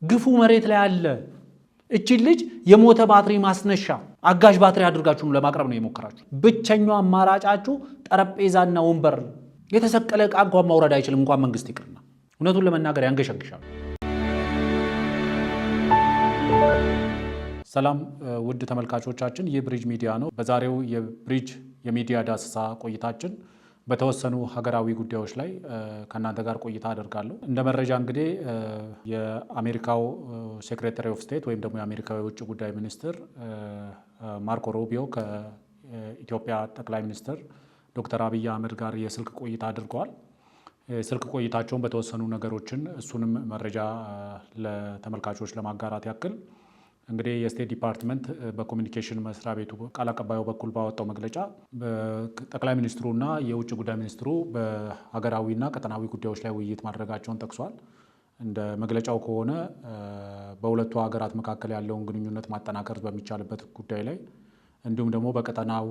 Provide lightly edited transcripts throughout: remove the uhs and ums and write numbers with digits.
ግፉ መሬት ላይ አለ። እቺ ልጅ የሞተ ባትሪ ማስነሻ አጋዥ ባትሪ አድርጋችሁ ለማቅረብ ነው የሞከራችሁ። ብቸኛው አማራጫችሁ ጠረጴዛና ወንበር ነው። የተሰቀለ ዕቃ እንኳን ማውረድ አይችልም፣ እንኳን መንግስት ይቅርና። እውነቱን ለመናገር ያንገሸግሻል። ሰላም ውድ ተመልካቾቻችን፣ ይህ ብሪጅ ሚዲያ ነው። በዛሬው የብሪጅ የሚዲያ ዳሰሳ ቆይታችን በተወሰኑ ሀገራዊ ጉዳዮች ላይ ከእናንተ ጋር ቆይታ አደርጋለሁ። እንደ መረጃ እንግዲህ የአሜሪካው ሴክሬታሪ ኦፍ ስቴት ወይም ደግሞ የአሜሪካው የውጭ ጉዳይ ሚኒስትር ማርኮ ሩቢዮ ከኢትዮጵያ ጠቅላይ ሚኒስትር ዶክተር አብይ አህመድ ጋር የስልክ ቆይታ አድርገዋል። የስልክ ቆይታቸውን በተወሰኑ ነገሮችን እሱንም መረጃ ለተመልካቾች ለማጋራት ያክል እንግዲህ የስቴት ዲፓርትመንት በኮሚኒኬሽን መስሪያ ቤቱ ቃል አቀባዩ በኩል ባወጣው መግለጫ ጠቅላይ ሚኒስትሩና የውጭ ጉዳይ ሚኒስትሩ በሀገራዊና ቀጠናዊ ጉዳዮች ላይ ውይይት ማድረጋቸውን ጠቅሷል። እንደ መግለጫው ከሆነ በሁለቱ ሀገራት መካከል ያለውን ግንኙነት ማጠናከር በሚቻልበት ጉዳይ ላይ እንዲሁም ደግሞ በቀጠናው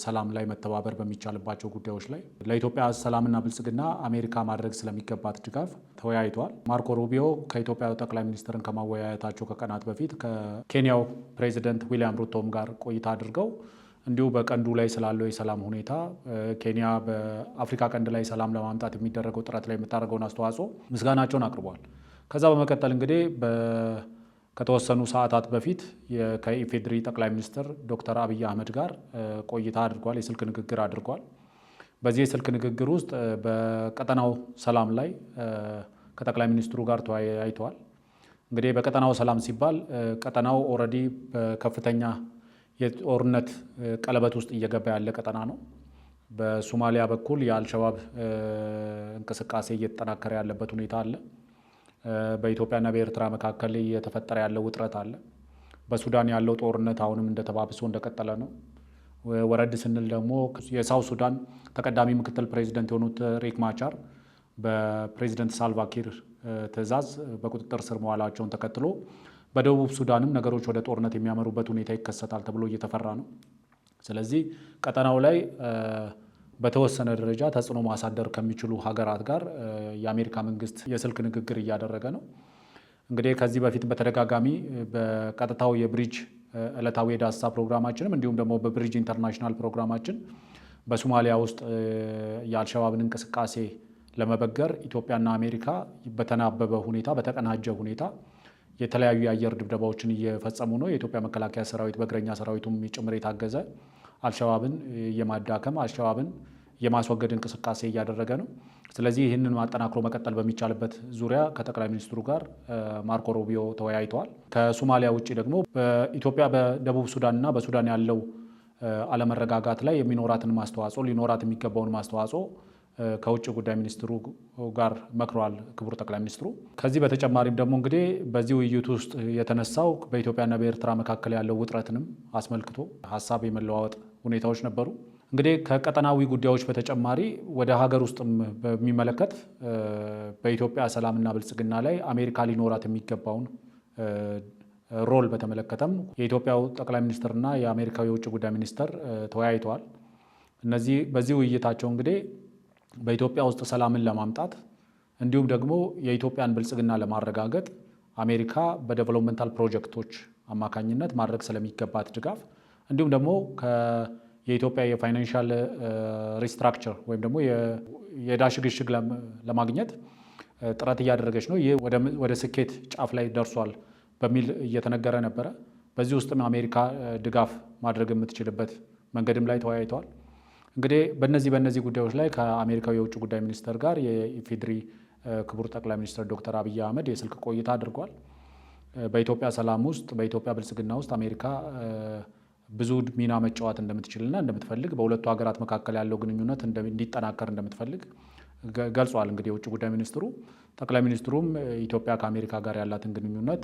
ሰላም ላይ መተባበር በሚቻልባቸው ጉዳዮች ላይ ለኢትዮጵያ ሰላምና ብልጽግና አሜሪካ ማድረግ ስለሚገባት ድጋፍ ተወያይተዋል። ማርኮ ሩቢዮ ከኢትዮጵያ ጠቅላይ ሚኒስትርን ከማወያየታቸው ከቀናት በፊት ከኬንያው ፕሬዚደንት ዊሊያም ሩቶም ጋር ቆይታ አድርገው እንዲሁ በቀንዱ ላይ ስላለው የሰላም ሁኔታ ኬንያ በአፍሪካ ቀንድ ላይ ሰላም ለማምጣት የሚደረገው ጥረት ላይ የምታደርገውን አስተዋጽኦ ምስጋናቸውን አቅርበዋል። ከዛ በመቀጠል እንግዲህ ከተወሰኑ ሰዓታት በፊት ከኢፌዴሪ ጠቅላይ ሚኒስትር ዶክተር አብይ አህመድ ጋር ቆይታ አድርጓል። የስልክ ንግግር አድርጓል። በዚህ የስልክ ንግግር ውስጥ በቀጠናው ሰላም ላይ ከጠቅላይ ሚኒስትሩ ጋር ተወያይተዋል። እንግዲህ በቀጠናው ሰላም ሲባል ቀጠናው ኦልሬዲ በከፍተኛ የጦርነት ቀለበት ውስጥ እየገባ ያለ ቀጠና ነው። በሶማሊያ በኩል የአልሸባብ እንቅስቃሴ እየተጠናከረ ያለበት ሁኔታ አለ። በኢትዮጵያና በኤርትራ መካከል እየተፈጠረ ያለው ውጥረት አለ። በሱዳን ያለው ጦርነት አሁንም እንደተባብሶ እንደቀጠለ ነው። ወረድ ስንል ደግሞ የሳውት ሱዳን ተቀዳሚ ምክትል ፕሬዚደንት የሆኑት ሪክ ማቻር በፕሬዚደንት ሳልቫኪር ትዕዛዝ በቁጥጥር ስር መዋላቸውን ተከትሎ በደቡብ ሱዳንም ነገሮች ወደ ጦርነት የሚያመሩበት ሁኔታ ይከሰታል ተብሎ እየተፈራ ነው። ስለዚህ ቀጠናው ላይ በተወሰነ ደረጃ ተጽዕኖ ማሳደር ከሚችሉ ሀገራት ጋር የአሜሪካ መንግስት የስልክ ንግግር እያደረገ ነው። እንግዲህ ከዚህ በፊት በተደጋጋሚ በቀጥታው የብሪጅ ዕለታዊ የዳሰሳ ፕሮግራማችንም እንዲሁም ደግሞ በብሪጅ ኢንተርናሽናል ፕሮግራማችን በሶማሊያ ውስጥ የአልሸባብን እንቅስቃሴ ለመበገር ኢትዮጵያና አሜሪካ በተናበበ ሁኔታ በተቀናጀ ሁኔታ የተለያዩ የአየር ድብደባዎችን እየፈጸሙ ነው። የኢትዮጵያ መከላከያ ሰራዊት በእግረኛ ሰራዊቱም ጭምር የታገዘ አልሸባብን የማዳከም አልሸባብን የማስወገድ እንቅስቃሴ እያደረገ ነው። ስለዚህ ይህንን ማጠናክሮ መቀጠል በሚቻልበት ዙሪያ ከጠቅላይ ሚኒስትሩ ጋር ማርኮ ሩቢዮ ተወያይተዋል። ከሶማሊያ ውጭ ደግሞ በኢትዮጵያ በደቡብ ሱዳንና በሱዳን ያለው አለመረጋጋት ላይ የሚኖራትን ማስተዋጽኦ ሊኖራት የሚገባውን ማስተዋጽኦ ከውጭ ጉዳይ ሚኒስትሩ ጋር መክረዋል ክቡር ጠቅላይ ሚኒስትሩ። ከዚህ በተጨማሪም ደግሞ እንግዲህ በዚህ ውይይት ውስጥ የተነሳው በኢትዮጵያና በኤርትራ መካከል ያለው ውጥረትንም አስመልክቶ ሀሳብ የመለዋወጥ ሁኔታዎች ነበሩ። እንግዲህ ከቀጠናዊ ጉዳዮች በተጨማሪ ወደ ሀገር ውስጥም በሚመለከት በኢትዮጵያ ሰላምና ብልጽግና ላይ አሜሪካ ሊኖራት የሚገባውን ሮል በተመለከተም የኢትዮጵያው ጠቅላይ ሚኒስትርና የአሜሪካው የውጭ ጉዳይ ሚኒስትር ተወያይተዋል። በዚህ ውይይታቸው እንግዲህ በኢትዮጵያ ውስጥ ሰላምን ለማምጣት እንዲሁም ደግሞ የኢትዮጵያን ብልጽግና ለማረጋገጥ አሜሪካ በዴቨሎፕመንታል ፕሮጀክቶች አማካኝነት ማድረግ ስለሚገባት ድጋፍ እንዲሁም ደግሞ የኢትዮጵያ የፋይናንሻል ሪስትራክቸር ወይም ደግሞ የዕዳ ሽግሽግ ለማግኘት ጥረት እያደረገች ነው። ይህ ወደ ስኬት ጫፍ ላይ ደርሷል በሚል እየተነገረ ነበረ። በዚህ ውስጥም አሜሪካ ድጋፍ ማድረግ የምትችልበት መንገድም ላይ ተወያይተዋል። እንግዲህ በእነዚህ ጉዳዮች ላይ ከአሜሪካዊ የውጭ ጉዳይ ሚኒስትር ጋር የኢፌዴሪ ክቡር ጠቅላይ ሚኒስትር ዶክተር አብይ አህመድ የስልክ ቆይታ አድርጓል። በኢትዮጵያ ሰላም ውስጥ በኢትዮጵያ ብልጽግና ውስጥ አሜሪካ ብዙ ሚና መጫወት እንደምትችልና እንደምትፈልግ በሁለቱ ሀገራት መካከል ያለው ግንኙነት እንዲጠናከር እንደምትፈልግ ገልጿል። እንግዲህ የውጭ ጉዳይ ሚኒስትሩ ጠቅላይ ሚኒስትሩም ኢትዮጵያ ከአሜሪካ ጋር ያላትን ግንኙነት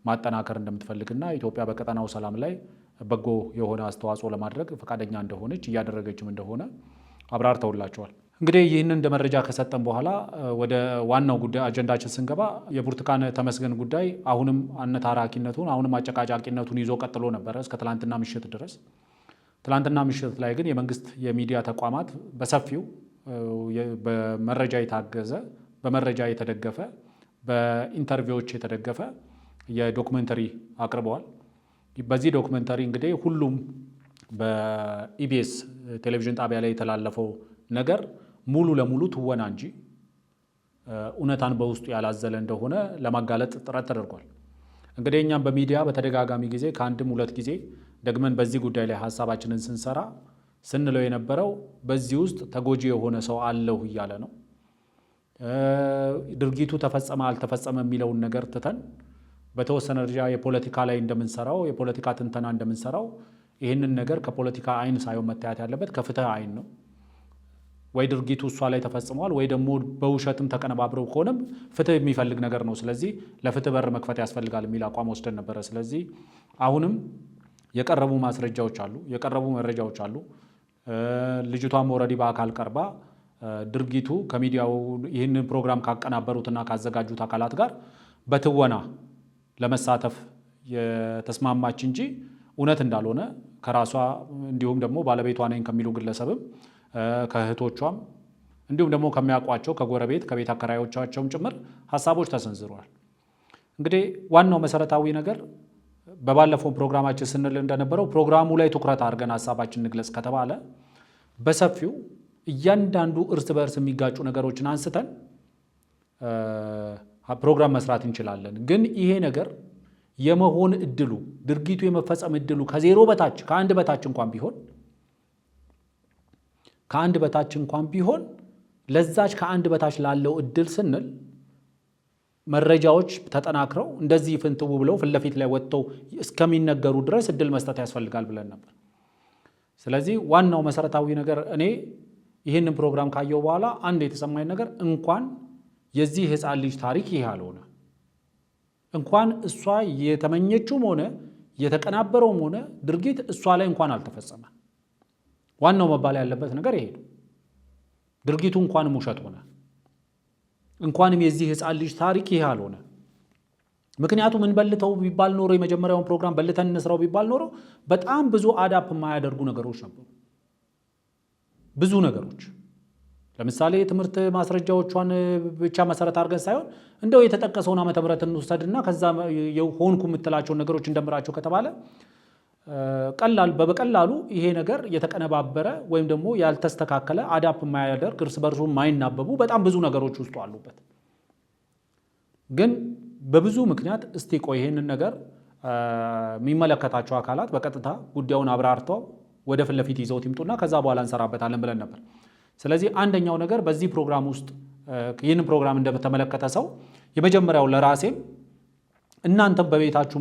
ማጠናከር እንደምትፈልግና ኢትዮጵያ በቀጠናው ሰላም ላይ በጎ የሆነ አስተዋጽኦ ለማድረግ ፈቃደኛ እንደሆነች እያደረገችም እንደሆነ አብራርተውላቸዋል። እንግዲህ ይህንን እንደ መረጃ ከሰጠን በኋላ ወደ ዋናው ጉዳይ አጀንዳችን ስንገባ የብርቱካን ተመስገን ጉዳይ አሁንም አነታራኪነቱን አሁንም አጨቃጫቂነቱን ይዞ ቀጥሎ ነበረ እስከ ትላንትና ምሽት ድረስ። ትላንትና ምሽት ላይ ግን የመንግስት የሚዲያ ተቋማት በሰፊው በመረጃ የታገዘ በመረጃ የተደገፈ በኢንተርቪዎች የተደገፈ የዶክመንተሪ አቅርበዋል። በዚህ ዶክመንተሪ እንግዲህ ሁሉም በኢቢኤስ ቴሌቪዥን ጣቢያ ላይ የተላለፈው ነገር ሙሉ ለሙሉ ትወና እንጂ እውነታን በውስጡ ያላዘለ እንደሆነ ለማጋለጥ ጥረት ተደርጓል። እንግዲህ እኛም በሚዲያ በተደጋጋሚ ጊዜ ከአንድም ሁለት ጊዜ ደግመን በዚህ ጉዳይ ላይ ሀሳባችንን ስንሰራ ስንለው የነበረው በዚህ ውስጥ ተጎጂ የሆነ ሰው አለሁ እያለ ነው። ድርጊቱ ተፈጸመ አልተፈጸመ የሚለውን ነገር ትተን በተወሰነ ደረጃ የፖለቲካ ላይ እንደምንሰራው የፖለቲካ ትንተና እንደምንሰራው ይህንን ነገር ከፖለቲካ አይን ሳይሆን መታየት ያለበት ከፍትህ አይን ነው። ወይ ድርጊቱ እሷ ላይ ተፈጽሟል ወይ ደግሞ በውሸትም ተቀነባብረው ከሆነም ፍትህ የሚፈልግ ነገር ነው። ስለዚህ ለፍትህ በር መክፈት ያስፈልጋል የሚል አቋም ወስደን ነበረ። ስለዚህ አሁንም የቀረቡ ማስረጃዎች አሉ፣ የቀረቡ መረጃዎች አሉ። ልጅቷም ኦልሬዲ በአካል ቀርባ ድርጊቱ ከሚዲያው ይህንን ፕሮግራም ካቀናበሩትና ካዘጋጁት አካላት ጋር በትወና ለመሳተፍ የተስማማች እንጂ እውነት እንዳልሆነ ከራሷ እንዲሁም ደግሞ ባለቤቷ ነኝ ከሚሉ ግለሰብም ከእህቶቿም እንዲሁም ደግሞ ከሚያውቋቸው ከጎረቤት ከቤት አከራዮቻቸውም ጭምር ሀሳቦች ተሰንዝረዋል። እንግዲህ ዋናው መሰረታዊ ነገር በባለፈው ፕሮግራማችን ስንል እንደነበረው ፕሮግራሙ ላይ ትኩረት አድርገን ሀሳባችን እንግለጽ ከተባለ በሰፊው እያንዳንዱ እርስ በእርስ የሚጋጩ ነገሮችን አንስተን ፕሮግራም መስራት እንችላለን። ግን ይሄ ነገር የመሆን እድሉ ድርጊቱ የመፈጸም እድሉ ከዜሮ በታች ከአንድ በታች እንኳን ቢሆን ለዛች ከአንድ በታች ላለው እድል ስንል መረጃዎች ተጠናክረው እንደዚህ ፍንትው ብለው ፊት ለፊት ላይ ወጥተው እስከሚነገሩ ድረስ እድል መስጠት ያስፈልጋል ብለን ነበር። ስለዚህ ዋናው መሰረታዊ ነገር እኔ ይህንን ፕሮግራም ካየው በኋላ አንድ የተሰማኝ ነገር እንኳን የዚህ ህፃን ልጅ ታሪክ ይህ አልሆነ፣ እንኳን እሷ የተመኘችውም ሆነ የተቀናበረውም ሆነ ድርጊት እሷ ላይ እንኳን አልተፈጸመ። ዋናው መባል ያለበት ነገር ይሄ ነው። ድርጊቱ እንኳንም ውሸት ሆነ፣ እንኳንም የዚህ ህፃን ልጅ ታሪክ ይህ አልሆነ። ምክንያቱም እንበልተው ቢባል ኖሮ የመጀመሪያውን ፕሮግራም በልተን እንስራው ቢባል ኖሮ በጣም ብዙ አዳፕ የማያደርጉ ነገሮች ነበሩ። ብዙ ነገሮች ለምሳሌ የትምህርት ማስረጃዎቿን ብቻ መሰረት አድርገን ሳይሆን እንደው የተጠቀሰውን ዓመተ ምህረት እንውሰድና ከዛ ሆንኩ የምትላቸውን ነገሮች እንደምራቸው ከተባለ በቀላሉ ይሄ ነገር የተቀነባበረ ወይም ደግሞ ያልተስተካከለ አዳፕ የማያደርግ እርስ በርሱ የማይናበቡ በጣም ብዙ ነገሮች ውስጡ አሉበት። ግን በብዙ ምክንያት እስቲ ቆይ ይሄንን ነገር የሚመለከታቸው አካላት በቀጥታ ጉዳዩን አብራርተው ወደ ፊት ለፊት ይዘውት ይምጡና ከዛ በኋላ እንሰራበታለን ብለን ነበር። ስለዚህ አንደኛው ነገር በዚህ ፕሮግራም ውስጥ ይህንን ፕሮግራም እንደተመለከተ ሰው የመጀመሪያው ለራሴም እናንተም በቤታችሁ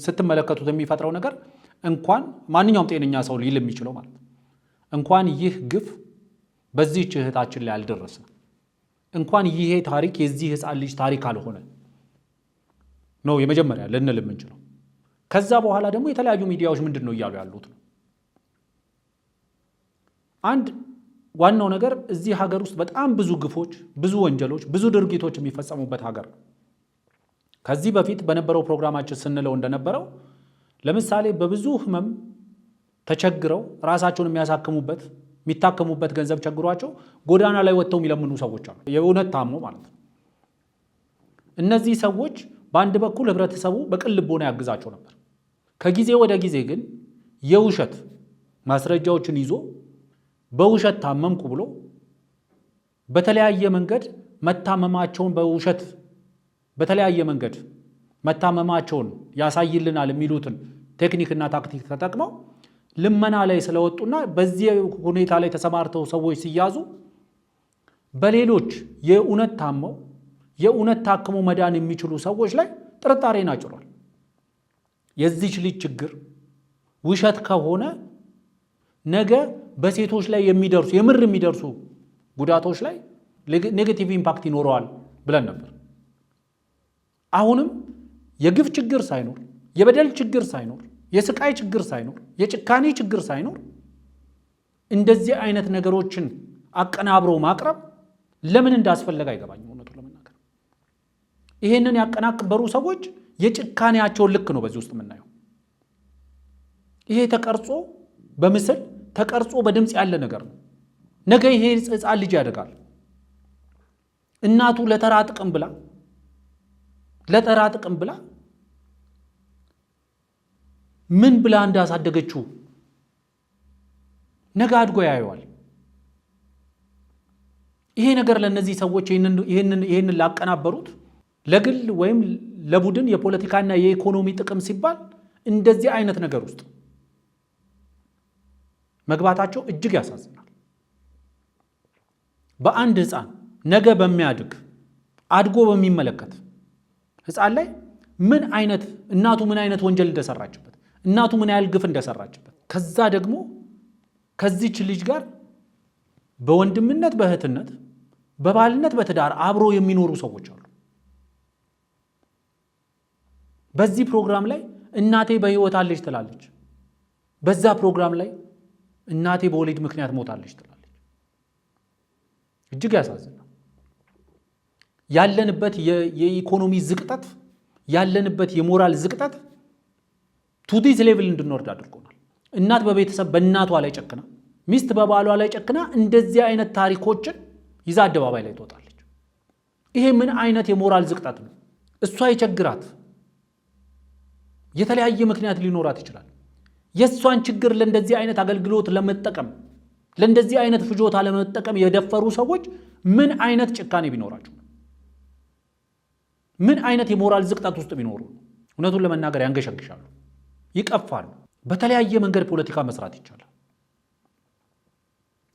ስትመለከቱት የሚፈጥረው ነገር እንኳን ማንኛውም ጤነኛ ሰው ሊል የሚችለው ማለት ነው እንኳን ይህ ግፍ በዚህች እህታችን ላይ አልደረሰ፣ እንኳን ይሄ ታሪክ የዚህ ህፃን ልጅ ታሪክ አልሆነ ነው የመጀመሪያ ልንል የምንችለው። ከዛ በኋላ ደግሞ የተለያዩ ሚዲያዎች ምንድን ነው እያሉ ያሉት ነው። አንድ ዋናው ነገር እዚህ ሀገር ውስጥ በጣም ብዙ ግፎች፣ ብዙ ወንጀሎች፣ ብዙ ድርጊቶች የሚፈጸሙበት ሀገር ነው። ከዚህ በፊት በነበረው ፕሮግራማችን ስንለው እንደነበረው ለምሳሌ በብዙ ህመም ተቸግረው ራሳቸውን የሚታከሙበት ገንዘብ ቸግሯቸው ጎዳና ላይ ወጥተው የሚለምኑ ሰዎች አሉ፣ የእውነት ታሞ ማለት ነው። እነዚህ ሰዎች በአንድ በኩል ህብረተሰቡ በቅን ልቦና ያግዛቸው ነበር። ከጊዜ ወደ ጊዜ ግን የውሸት ማስረጃዎችን ይዞ በውሸት ታመምኩ ብሎ በተለያየ መንገድ መታመማቸውን በውሸት በተለያየ መንገድ መታመማቸውን ያሳይልናል የሚሉትን ቴክኒክና ታክቲክ ተጠቅመው ልመና ላይ ስለወጡና በዚህ ሁኔታ ላይ ተሰማርተው ሰዎች ሲያዙ በሌሎች የእውነት ታመው የእውነት ታክመው መዳን የሚችሉ ሰዎች ላይ ጥርጣሬን አጭሯል። የዚች ልጅ ችግር ውሸት ከሆነ ነገ በሴቶች ላይ የምር የሚደርሱ ጉዳቶች ላይ ኔጌቲቭ ኢምፓክት ይኖረዋል ብለን ነበር። አሁንም የግፍ ችግር ሳይኖር፣ የበደል ችግር ሳይኖር፣ የስቃይ ችግር ሳይኖር፣ የጭካኔ ችግር ሳይኖር እንደዚህ አይነት ነገሮችን አቀናብሮ ማቅረብ ለምን እንዳስፈለገ አይገባኝም እውነቱን ለመናገር። ይሄንን ያቀናበሩ ሰዎች የጭካኔያቸውን ልክ ነው በዚህ ውስጥ የምናየው። ይሄ ተቀርጾ በምስል ተቀርጾ በድምፅ ያለ ነገር ነው። ነገ ይሄ ህፃን ልጅ ያደጋል። እናቱ ለተራ ጥቅም ብላ ለጠራ ጥቅም ብላ ምን ብላ እንዳሳደገችው ነገ አድጎ ያየዋል። ይሄ ነገር ለነዚህ ሰዎች ይሄንን ላቀናበሩት ለግል ወይም ለቡድን የፖለቲካና የኢኮኖሚ ጥቅም ሲባል እንደዚህ አይነት ነገር ውስጥ መግባታቸው እጅግ ያሳዝናል። በአንድ ሕፃን ነገ በሚያድግ አድጎ በሚመለከት ሕፃን ላይ ምን አይነት እናቱ ምን አይነት ወንጀል እንደሰራችበት እናቱ ምን ያህል ግፍ እንደሰራችበት ከዛ ደግሞ ከዚች ልጅ ጋር በወንድምነት በእህትነት በባልነት በትዳር አብሮ የሚኖሩ ሰዎች አሉ። በዚህ ፕሮግራም ላይ እናቴ በህይወት አለች ትላለች። በዛ ፕሮግራም ላይ እናቴ በወሊድ ምክንያት ሞታለች ትላለች። እጅግ ያሳዝናል። ያለንበት የኢኮኖሚ ዝቅጠት ያለንበት የሞራል ዝቅጠት ቱዲስ ሌቭል እንድንወርድ አድርጎናል። እናት በቤተሰብ በእናቷ ላይ ጨክና ሚስት በባሏ ላይ ጨክና እንደዚህ አይነት ታሪኮችን ይዛ አደባባይ ላይ ትወጣለች። ይሄ ምን አይነት የሞራል ዝቅጠት ነው? እሷ የቸግራት የተለያየ ምክንያት ሊኖራት ይችላል። የሷን ችግር ለእንደዚህ አይነት አገልግሎት ለመጠቀም ለእንደዚህ አይነት ፍጆታ ለመጠቀም የደፈሩ ሰዎች ምን አይነት ጭካኔ ቢኖራቸው ምን አይነት የሞራል ዝቅጠት ውስጥ ቢኖሩ እውነቱን ለመናገር ያንገሸግሻሉ፣ ይቀፋሉ። በተለያየ መንገድ ፖለቲካ መስራት ይቻላል።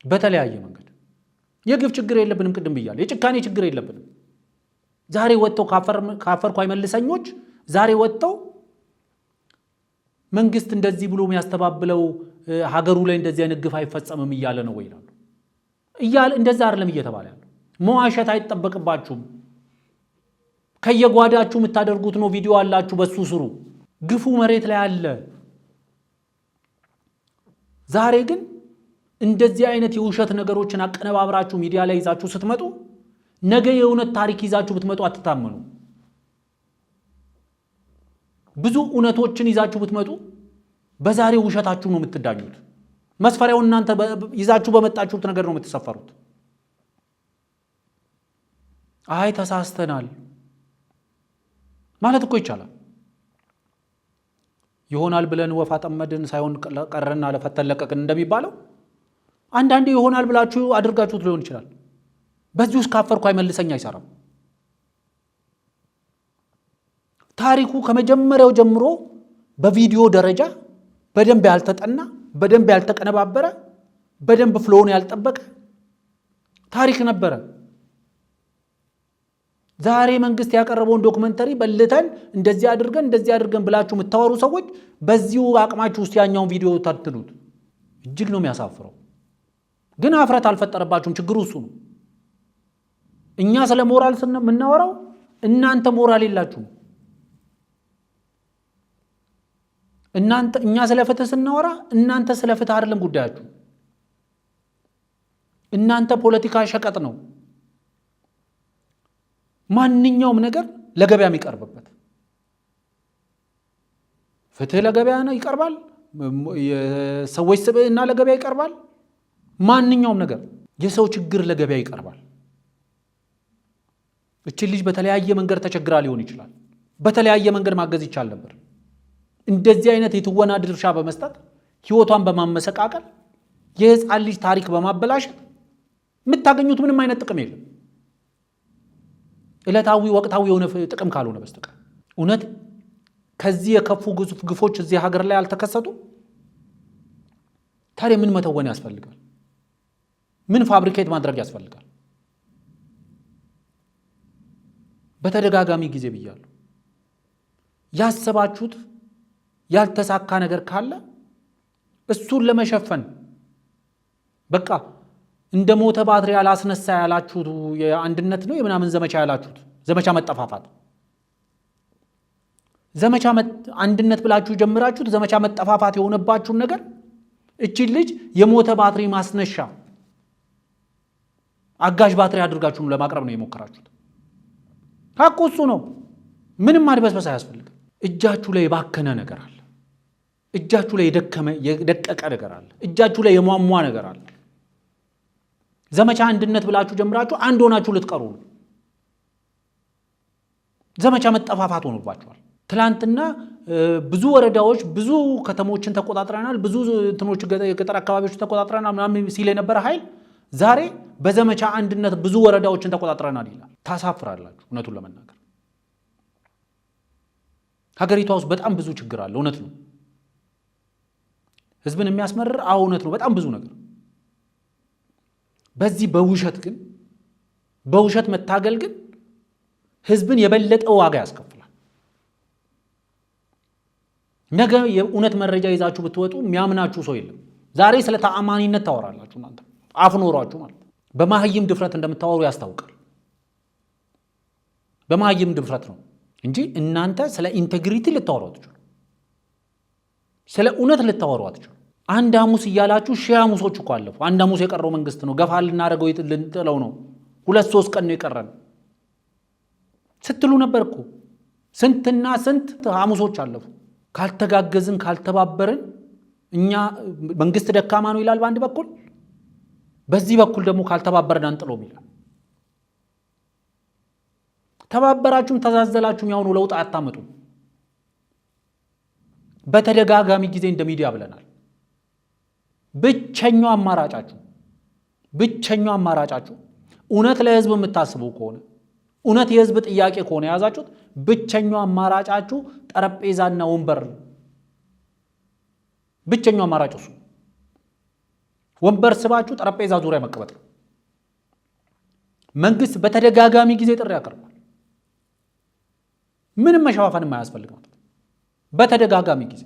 በተለያየ መንገድ የግፍ ችግር የለብንም። ቅድም ብያለሁ፣ የጭካኔ ችግር የለብንም። ዛሬ ወጥተው ካፈርኩ አይመልሰኞች ዛሬ ወጥተው መንግስት እንደዚህ ብሎ የሚያስተባብለው ሀገሩ ላይ እንደዚህ አይነት ግፍ አይፈጸምም እያለ ነው ወይ ይላሉ። እንደዛ አይደለም እየተባለ ያለው። መዋሸት አይጠበቅባችሁም። ከየጓዳችሁ የምታደርጉት ነው። ቪዲዮ አላችሁ፣ በሱ ስሩ። ግፉ መሬት ላይ አለ። ዛሬ ግን እንደዚህ አይነት የውሸት ነገሮችን አቀነባብራችሁ ሚዲያ ላይ ይዛችሁ ስትመጡ ነገ የእውነት ታሪክ ይዛችሁ ብትመጡ አትታመኑ። ብዙ እውነቶችን ይዛችሁ ብትመጡ በዛሬው ውሸታችሁ ነው የምትዳኙት። መስፈሪያውን እናንተ ይዛችሁ በመጣችሁት ነገር ነው የምትሰፈሩት። አይ ተሳስተናል ማለት እኮ ይቻላል። ይሆናል ብለን ወፍ አጠመድን ሳይሆን ቀረና ለፈተን ለቀቅን እንደሚባለው አንዳንዴ ይሆናል ብላችሁ አድርጋችሁት ሊሆን ይችላል። በዚህ ውስጥ ካፈርኩ አይመልሰኝ አይሰራም። ታሪኩ ከመጀመሪያው ጀምሮ በቪዲዮ ደረጃ በደንብ ያልተጠና በደንብ ያልተቀነባበረ በደንብ ፍሎውን ያልጠበቀ ታሪክ ነበረ። ዛሬ መንግስት ያቀረበውን ዶክመንተሪ በልተን እንደዚህ አድርገን ብላችሁ የምታወሩ ሰዎች በዚሁ አቅማችሁ ውስጥ ያኛውን ቪዲዮ ታትሉት። እጅግ ነው የሚያሳፍረው። ግን አፍረት አልፈጠረባችሁም። ችግሩ እሱ ነው። እኛ ስለ ሞራል የምናወራው እናንተ ሞራል የላችሁም። እኛ ስለ ፍትህ ስናወራ እናንተ ስለ ፍትህ አይደለም ጉዳያችሁ። እናንተ ፖለቲካ ሸቀጥ ነው። ማንኛውም ነገር ለገበያ የሚቀርብበት ፍትህ ለገበያ ነው ይቀርባል። የሰዎች ስብዕና ለገበያ ይቀርባል። ማንኛውም ነገር የሰው ችግር ለገበያ ይቀርባል። እቺ ልጅ በተለያየ መንገድ ተቸግራ ሊሆን ይችላል። በተለያየ መንገድ ማገዝ ይቻል ነበር። እንደዚህ አይነት የትወና ድርሻ በመስጠት ህይወቷን በማመሰቃቀል የህፃን ልጅ ታሪክ በማበላሸት የምታገኙት ምንም አይነት ጥቅም የለም። ዕለታዊ ወቅታዊ የሆነ ጥቅም ካልሆነ በስተቀር እውነት ከዚህ የከፉ ግፎች እዚህ ሀገር ላይ አልተከሰቱ። ታዲያ ምን መተወን ያስፈልጋል? ምን ፋብሪኬት ማድረግ ያስፈልጋል? በተደጋጋሚ ጊዜ ብያለሁ። ያሰባችሁት ያልተሳካ ነገር ካለ እሱን ለመሸፈን በቃ እንደ ሞተ ባትሪ ያላስነሳ ያላችሁት የአንድነት ነው የምናምን ዘመቻ ያላችሁት ዘመቻ መጠፋፋት ዘመቻ አንድነት ብላችሁ ጀምራችሁት ዘመቻ መጠፋፋት የሆነባችሁን ነገር እቺ ልጅ የሞተ ባትሪ ማስነሻ አጋዥ ባትሪ አድርጋችሁ ለማቅረብ ነው የሞከራችሁት። ሐቁ እሱ ነው። ምንም ማድበስበስ አያስፈልግም። እጃችሁ ላይ የባከነ ነገር አለ። እጃችሁ ላይ የደቀቀ ነገር አለ። እጃችሁ ላይ የሟሟ ነገር አለ። ዘመቻ አንድነት ብላችሁ ጀምራችሁ አንድ ሆናችሁ ልትቀሩ ነው። ዘመቻ መጠፋፋት ሆኖባቸዋል። ትላንትና ብዙ ወረዳዎች ብዙ ከተሞችን ተቆጣጥረናል፣ ብዙ እንትኖች ገጠር አካባቢዎች ተቆጣጥረናል ምናምን ሲል የነበረ ኃይል ዛሬ በዘመቻ አንድነት ብዙ ወረዳዎችን ተቆጣጥረናል ይላል። ታሳፍራላችሁ። እውነቱን ለመናገር ሀገሪቷ ውስጥ በጣም ብዙ ችግር አለ። እውነት ነው። ህዝብን የሚያስመርር እውነት ነው። በጣም ብዙ ነገር በዚህ በውሸት መታገል ግን ህዝብን የበለጠ ዋጋ ያስከፍላል። ነገ የእውነት መረጃ ይዛችሁ ብትወጡ የሚያምናችሁ ሰው የለም። ዛሬ ስለ ተአማኒነት ታወራላችሁ። እናንተ አፍ ኖሯችሁ ማለት በማህይም ድፍረት እንደምታወሩ ያስታውቃል። በማህይም ድፍረት ነው እንጂ እናንተ ስለ ኢንቴግሪቲ ልታወሩ አትችሉ፣ ስለ እውነት ልታወሩ አትችሉ። አንድ ሐሙስ እያላችሁ ሺህ ሐሙሶች እኮ አለፉ። አንድ ሐሙስ የቀረው መንግስት ነው። ገፋ ልናደርገው ልንጥለው ነው። 2-3 ቀን ነው የቀረን ስትሉ ነበር እኮ። ስንትና ስንት ሐሙሶች አለፉ። ካልተጋገዝን ካልተባበርን እኛ መንግስት ደካማ ነው ይላል በአንድ በኩል፣ በዚህ በኩል ደግሞ ካልተባበርን አንጥሎም ይላል። ተባበራችሁም ተዛዘላችሁም ያውኑ ለውጥ አታመጡም። በተደጋጋሚ ጊዜ እንደ ሚዲያ ብለናል። ብቸኛው አማራጫችሁ እውነት ለህዝብ የምታስቡ ከሆነ እውነት የህዝብ ጥያቄ ከሆነ የያዛችሁት ብቸኛው አማራጫችሁ ጠረጴዛና ወንበር ነው። ብቸኛው አማራጭ እሱ ወንበር ስባችሁ ጠረጴዛ ዙሪያ መቀመጥ ነው። መንግስት በተደጋጋሚ ጊዜ ጥሪ ያቀርባል። ምንም መሸፋፈን የማያስፈልግ ማለት ነው። በተደጋጋሚ ጊዜ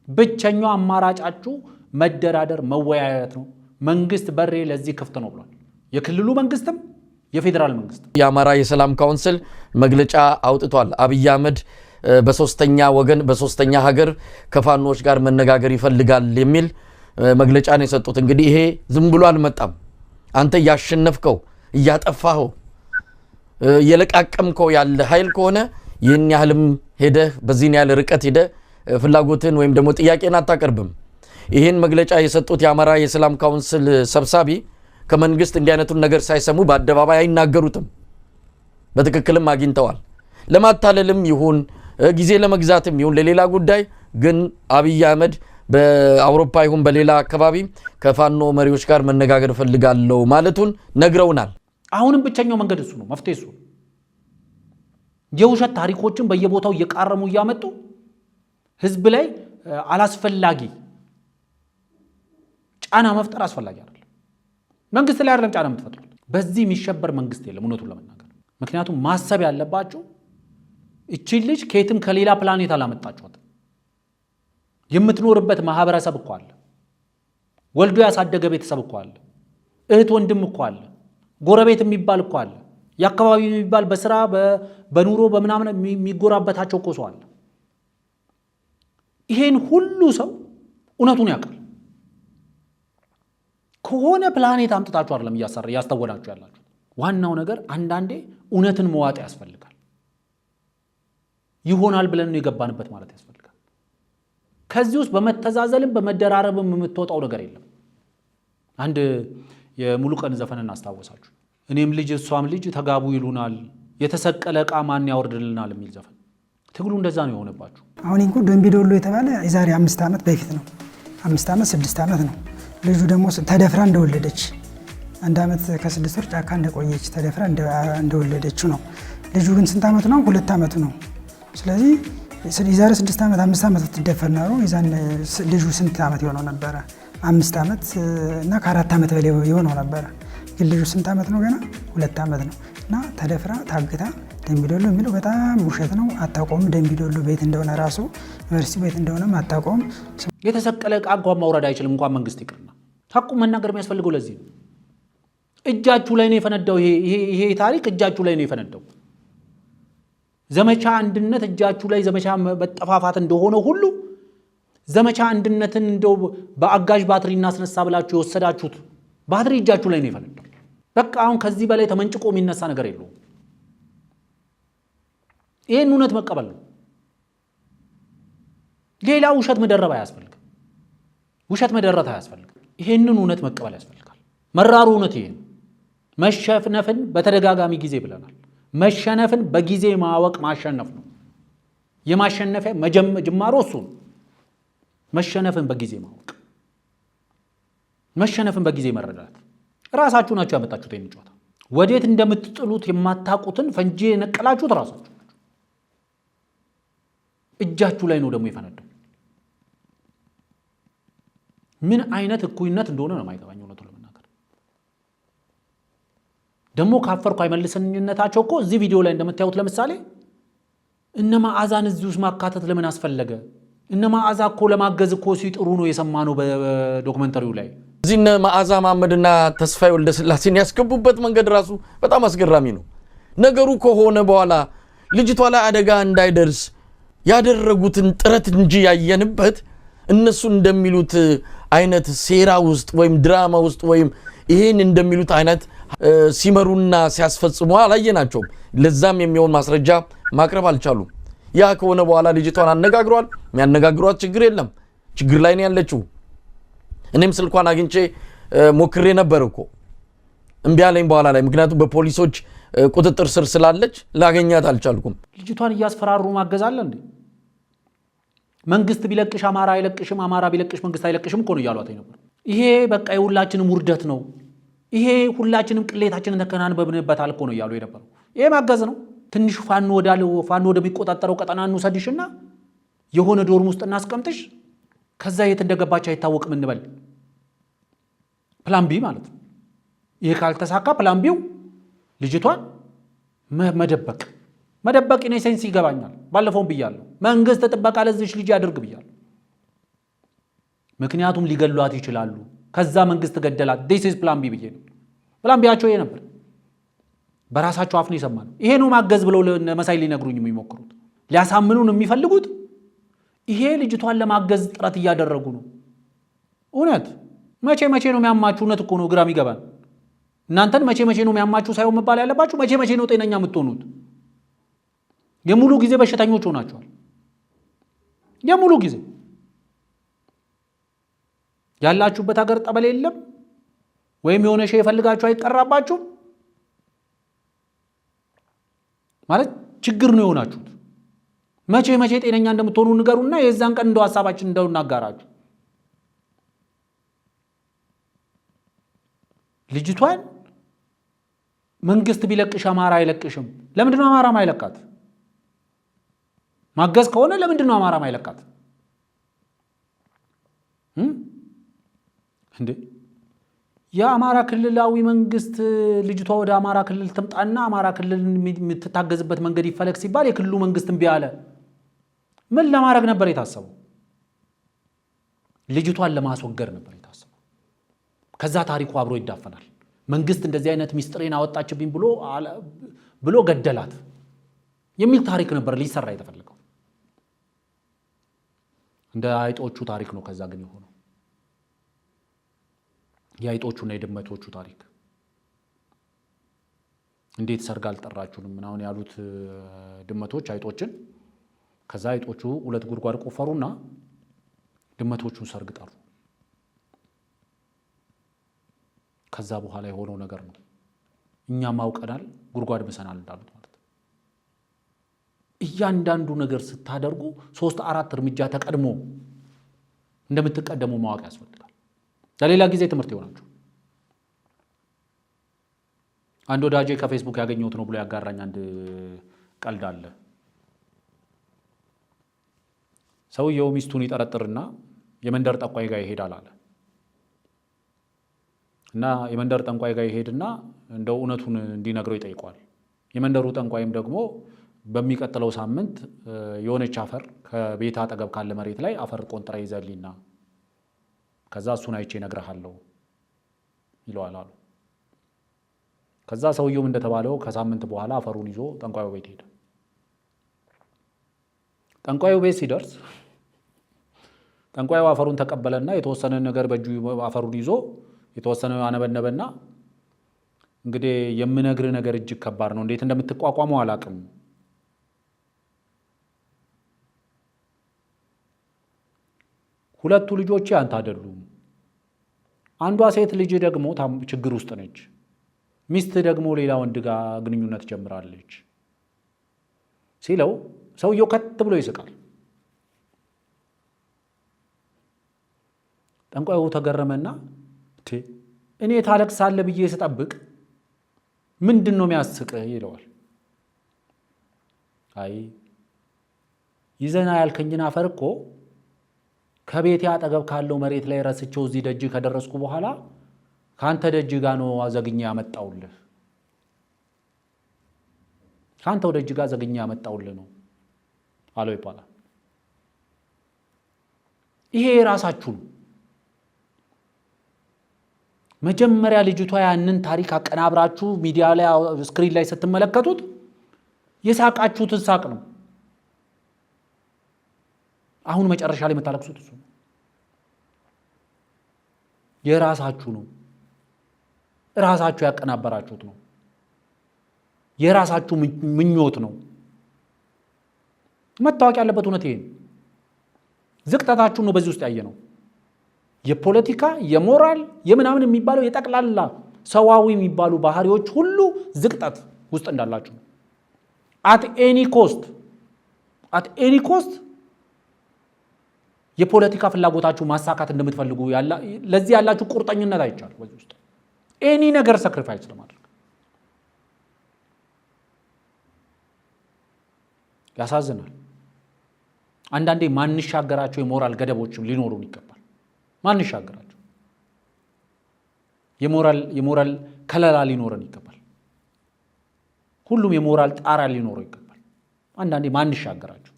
ብቸኛው አማራጫችሁ መደራደር መወያየት ነው። መንግስት በሬ ለዚህ ክፍት ነው ብሏል። የክልሉ መንግስትም የፌደራል መንግስት። የአማራ የሰላም ካውንስል መግለጫ አውጥቷል። አብይ አህመድ በሶስተኛ ወገን በሶስተኛ ሀገር ከፋኖች ጋር መነጋገር ይፈልጋል የሚል መግለጫ ነው የሰጡት። እንግዲህ ይሄ ዝም ብሎ አልመጣም። አንተ ያሸነፍከው እያጠፋኸው የለቃቀምከው ያለ ኃይል ከሆነ ይህን ያህልም ሄደህ በዚህን ያህል ርቀት ሄደህ ፍላጎትን ወይም ደግሞ ጥያቄን አታቀርብም። ይህን መግለጫ የሰጡት የአማራ የሰላም ካውንስል ሰብሳቢ ከመንግስት እንዲህ አይነቱን ነገር ሳይሰሙ በአደባባይ አይናገሩትም። በትክክልም አግኝተዋል። ለማታለልም ይሁን ጊዜ ለመግዛትም ይሁን ለሌላ ጉዳይ ግን አብይ አህመድ በአውሮፓ ይሁን በሌላ አካባቢ ከፋኖ መሪዎች ጋር መነጋገር ፈልጋለሁ ማለቱን ነግረውናል። አሁንም ብቸኛው መንገድ እሱ ነው፣ መፍትሄ እሱ ነው። የውሸት ታሪኮችን በየቦታው እየቃረሙ እያመጡ ህዝብ ላይ አላስፈላጊ ጫና መፍጠር አስፈላጊ አይደለም። መንግስት ላይ አይደለም ጫና የምትፈጥሩት። በዚህ የሚሸበር መንግስት የለም እውነቱን ለመናገር። ምክንያቱም ማሰብ ያለባችሁ እቺ ልጅ ከየትም ከሌላ ፕላኔት አላመጣችኋት። የምትኖርበት ማህበረሰብ እኮ አለ፣ ወልዶ ያሳደገ ቤተሰብ እኮ አለ፣ እህት ወንድም እኮ አለ፣ ጎረቤት የሚባል እኮ አለ፣ የአካባቢ የሚባል በስራ በኑሮ በምናምን የሚጎራበታቸው እኮ ሰው አለ። ይሄን ሁሉ ሰው እውነቱን ያውቃል። ከሆነ ፕላኔት አምጥታችሁ አይደለም እያስተወናችሁ ያላችሁ። ዋናው ነገር አንዳንዴ እውነትን መዋጥ ያስፈልጋል። ይሆናል ብለን የገባንበት ማለት ያስፈልጋል። ከዚህ ውስጥ በመተዛዘልም በመደራረብም የምትወጣው ነገር የለም። አንድ የሙሉ ቀን ዘፈንን አስታወሳችሁ። እኔም ልጅ እሷም ልጅ ተጋቡ ይሉናል፣ የተሰቀለ ዕቃ ማን ያወርድልናል የሚል ዘፈን። ትግሉ እንደዛ ነው የሆነባችሁ። አሁን እንኳ ደምቢዶሎ የተባለ የዛሬ 5 ዓመት በፊት ነው። 5 ዓመት 6 ዓመት ነው። ልጁ ደግሞ ተደፍራ እንደወለደች 1 ዓመት ከ6 ወር ጫካ እንደቆየች ተደፍራ እንደወለደችው ነው። ልጁ ግን ስንት ዓመቱ ነው? 2 ዓመቱ ነው። ስለዚህ የዛሬ 6 ዓመት 5 ዓመት ትደፈር ነው። የዛን ልጁ ስንት ዓመት የሆነው ነበረ? 5 ዓመት እና ከ4 ዓመት በላይ የሆነው ነበረ። ግን ልጁ ስንት ዓመት ነው? ገና 2 ዓመት ነው። እና ተደፍራ ታግታ ደምቢዶሎ የሚለው በጣም ውሸት ነው። አታቆም። ደምቢዶሎ ቤት እንደሆነ ራሱ ዩኒቨርሲቲ ቤት እንደሆነም አታቆም። የተሰቀለ ዕቃ እንኳን ማውረድ አይችልም፣ እንኳን መንግስት ይቅርና። ታቁ መናገር የሚያስፈልገው ለዚህ ነው። እጃችሁ ላይ ነው የፈነዳው። ይሄ ታሪክ እጃችሁ ላይ ነው የፈነዳው። ዘመቻ አንድነት እጃችሁ ላይ ዘመቻ መጠፋፋት እንደሆነ ሁሉ ዘመቻ አንድነትን እንደው በአጋዥ ባትሪ እናስነሳ ብላችሁ የወሰዳችሁት ባትሪ እጃችሁ ላይ ነው የፈነዳው። በቃ አሁን ከዚህ በላይ ተመንጭቆ የሚነሳ ነገር የለውም። ይሄን እውነት መቀበል ነው። ሌላ ውሸት መደረብ አያስፈልግም። ውሸት መደረት አያስፈልግም። ይሄንን እውነት መቀበል ያስፈልጋል። መራሩ እውነት ይሄ ነው። መሸፍነፍን በተደጋጋሚ ጊዜ ብለናል። መሸነፍን በጊዜ ማወቅ ማሸነፍ ነው። የማሸነፊያ ጅማሮ እሱ ነው። መሸነፍን በጊዜ ማወቅ፣ መሸነፍን በጊዜ መረዳት። ራሳችሁ ናችሁ ያመጣችሁት ይህን ጨዋታ። ወዴት እንደምትጥሉት የማታውቁትን ፈንጂ የነቀላችሁት ራሳችሁ ናችሁ። እጃችሁ ላይ ነው ደግሞ የፈነደው። ምን አይነት እኩይነት እንደሆነ ነው የማይገባኝ እውነቱን ለመናገር። ደግሞ ካፈርኩ አይመልሰኝነታቸው እኮ እዚህ ቪዲዮ ላይ እንደምታዩት ለምሳሌ እነ መዓዛን እዚህ ውስጥ ማካተት ለምን አስፈለገ? እነ መዓዛ እኮ ለማገዝ እኮ ሲጥሩ ነው የሰማነው በዶክመንተሪው ላይ። እዚህ እነ መዓዛ መሐመድና ተስፋዬ ወልደስላሴን ያስገቡበት መንገድ ራሱ በጣም አስገራሚ ነው። ነገሩ ከሆነ በኋላ ልጅቷ ላይ አደጋ እንዳይደርስ ያደረጉትን ጥረት እንጂ ያየንበት እነሱ እንደሚሉት አይነት ሴራ ውስጥ ወይም ድራማ ውስጥ ወይም ይሄን እንደሚሉት አይነት ሲመሩና ሲያስፈጽሙ አላየናቸውም። ለዛም የሚሆን ማስረጃ ማቅረብ አልቻሉም። ያ ከሆነ በኋላ ልጅቷን አነጋግሯል። የሚያነጋግሯት ችግር የለም፣ ችግር ላይ ነው ያለችው። እኔም ስልኳን አግኝቼ ሞክሬ ነበር እኮ እምቢ አለኝ በኋላ ላይ፣ ምክንያቱም በፖሊሶች ቁጥጥር ስር ስላለች ላገኛት አልቻልኩም። ልጅቷን እያስፈራሩ ማገዝ አለ እንዴ? መንግስት ቢለቅሽ አማራ አይለቅሽም፣ አማራ ቢለቅሽ መንግስት አይለቅሽም እኮ ነው እያሏት ነበር። ይሄ በቃ የሁላችንም ውርደት ነው፣ ይሄ ሁላችንም ቅሌታችንን ተከናንበብንበታል እኮ ነው እያሉ የነበረው። ይሄ ማገዝ ነው። ትንሽ ፋኖ ወደሚቆጣጠረው ቀጠና እንውሰድሽና የሆነ ዶርም ውስጥ እናስቀምጥሽ፣ ከዛ የት እንደገባች አይታወቅም እንበል። ፕላን ቢ ማለት ነው። ይሄ ካልተሳካ ፕላን ቢው ልጅቷን መደበቅ ኢን ሴንስ ይገባኛል። ባለፈውም ብያለሁ፣ መንግስት ጥበቃ ለዚች ልጅ ያድርግ ብያለሁ። ምክንያቱም ሊገሏት ይችላሉ። ከዛ መንግስት ገደላት። ዲስ ኢዝ ፕላን ቢ ብዬ ነው። ፕላን ቢያቸው ይሄ ነበር። በራሳቸው አፍ ነው የሰማነው። ይሄ ነው ማገዝ ብለው መሳይ ሊነግሩኝ የሚሞክሩት፣ ሊያሳምኑን የሚፈልጉት ይሄ ልጅቷን ለማገዝ ጥረት እያደረጉ ነው። እውነት መቼ ነው የሚያማችሁ? እውነት እኮ ነው፣ ግራም ይገባል። እናንተን መቼ ነው የሚያማችሁ ሳይሆን መባል ያለባችሁ መቼ ነው ጤነኛ የምትሆኑት? የሙሉ ጊዜ በሽተኞች ሆናችኋል። የሙሉ ጊዜ ያላችሁበት ሀገር ጠበል የለም ወይም የሆነ ሸይ ፈልጋችሁ አይቀራባችሁም ማለት ችግር ነው የሆናችሁት። መቼ ጤነኛ እንደምትሆኑ ንገሩና የዛን ቀን እንደው ሐሳባችን እንደው እናጋራችሁ። ልጅቷን መንግስት ቢለቅሽ አማራ አይለቅሽም። ለምንድን ነው አማራ ማይለቃት? ማገዝ ከሆነ ለምንድን ነው አማራ ማይለቃት እንዴ? የአማራ ክልላዊ መንግስት ልጅቷ ወደ አማራ ክልል ትምጣና አማራ ክልል የምትታገዝበት መንገድ ይፈለግ ሲባል የክልሉ መንግስት እምቢ አለ። ምን ለማድረግ ነበር የታሰበው? ልጅቷን ለማስወገድ ነበር የታሰበው። ከዛ ታሪኩ አብሮ ይዳፈናል። መንግስት እንደዚህ አይነት ሚስጥሬን አወጣችብኝ ብሎ ገደላት የሚል ታሪክ ነበር ሊሰራ የተፈለገው። እንደ አይጦቹ ታሪክ ነው። ከዛ ግን የሆነው የአይጦቹና የድመቶቹ ታሪክ። እንዴት ሰርግ አልጠራችሁንም ምናምን ያሉት ድመቶች አይጦችን፣ ከዛ አይጦቹ ሁለት ጉድጓድ ቆፈሩና ድመቶቹን ሰርግ ጠሩ። ከዛ በኋላ የሆነው ነገር ነው። እኛም አውቀናል፣ ጉድጓድ ምሰናል እንዳሉት ማለት ነው። እያንዳንዱ ነገር ስታደርጉ 3-4 እርምጃ ተቀድሞ እንደምትቀደሙ ማወቅ ያስፈልጋል። ለሌላ ጊዜ ትምህርት ይሆናችሁ። አንድ ወዳጄ ከፌስቡክ ያገኘሁት ነው ብሎ ያጋራኝ አንድ ቀልድ አለ። ሰውየው ሚስቱን ይጠረጥርና የመንደር ጠንቋይ ጋር ይሄዳል አለ እና የመንደር ጠንቋይ ጋር ይሄድና እንደው እውነቱን እንዲነግረው ይጠይቀዋል። የመንደሩ ጠንቋይም ደግሞ በሚቀጥለው ሳምንት የሆነች አፈር ከቤት አጠገብ ካለ መሬት ላይ አፈር ቆንጥራ ይዘልኝና ከዛ እሱን አይቼ እነግርሃለሁ ይለዋል አሉ። ከዛ ሰውየውም እንደተባለው ከሳምንት በኋላ አፈሩን ይዞ ጠንቋዩ ቤት ሄደ። ጠንቋዩ ቤት ሲደርስ ጠንቋዩ አፈሩን ተቀበለና የተወሰነ ነገር በእጁ አፈሩን ይዞ የተወሰነ አነበነበና እንግዲህ የምነግርህ ነገር እጅግ ከባድ ነው፣ እንዴት እንደምትቋቋመው አላቅም። ሁለቱ ልጆቼ አንተ አይደሉም፣ አንዷ ሴት ልጅ ደግሞ ችግር ውስጥ ነች። ሚስት ደግሞ ሌላ ወንድ ጋር ግንኙነት ጀምራለች ሲለው ሰውየው ከት ብሎ ይስቃል። ጠንቋዩ ተገረመና እኔ ታለቅሳለህ ብዬ ስጠብቅ ምንድን ነው የሚያስቅህ ይለዋል። አይ ይዘና ያልከኝን አፈር እኮ ከቤቴ አጠገብ ካለው መሬት ላይ ረስቼው እዚህ ደጅ ከደረስኩ በኋላ ካንተ ደጅ ጋር ነው ዘግኛ ያመጣውልህ። ካንተው ደጅ ጋር ዘግኛ ያመጣውልህ ነው አለው ይባላል። ይሄ ራሳችሁ ነው። መጀመሪያ ልጅቷ ያንን ታሪክ አቀናብራችሁ ሚዲያ ላይ ስክሪን ላይ ስትመለከቱት የሳቃችሁትን ሳቅ ነው። አሁን መጨረሻ ላይ የምታለቅሱት እሱ ነው። የራሳችሁ ነው። ራሳችሁ ያቀናበራችሁት ነው። የራሳችሁ ምኞት ነው። መታወቅ ያለበት እውነት ይሄ ነው። ዝቅጠታችሁ ነው በዚህ ውስጥ ያየ ነው። የፖለቲካ የሞራል የምናምን የሚባለው የጠቅላላ ሰዋዊ የሚባሉ ባህሪዎች ሁሉ ዝቅጠት ውስጥ እንዳላችሁ ነው። አት ኤኒ ኮስት የፖለቲካ ፍላጎታችሁ ማሳካት እንደምትፈልጉ ለዚህ ያላችሁ ቁርጠኝነት አይቻል። በዚህ ውስጥ ኤኒ ነገር ሳክሪፋይስ ለማድረግ ያሳዝናል። አንዳንዴ ማንሻገራቸው የሞራል ገደቦችም ሊኖሩን ይገባል። ማንሻገራቸው የሞራል ከለላ ሊኖረን ይገባል። ሁሉም የሞራል ጣራ ሊኖረው ይገባል። አንዳንዴ ማንሻገራቸው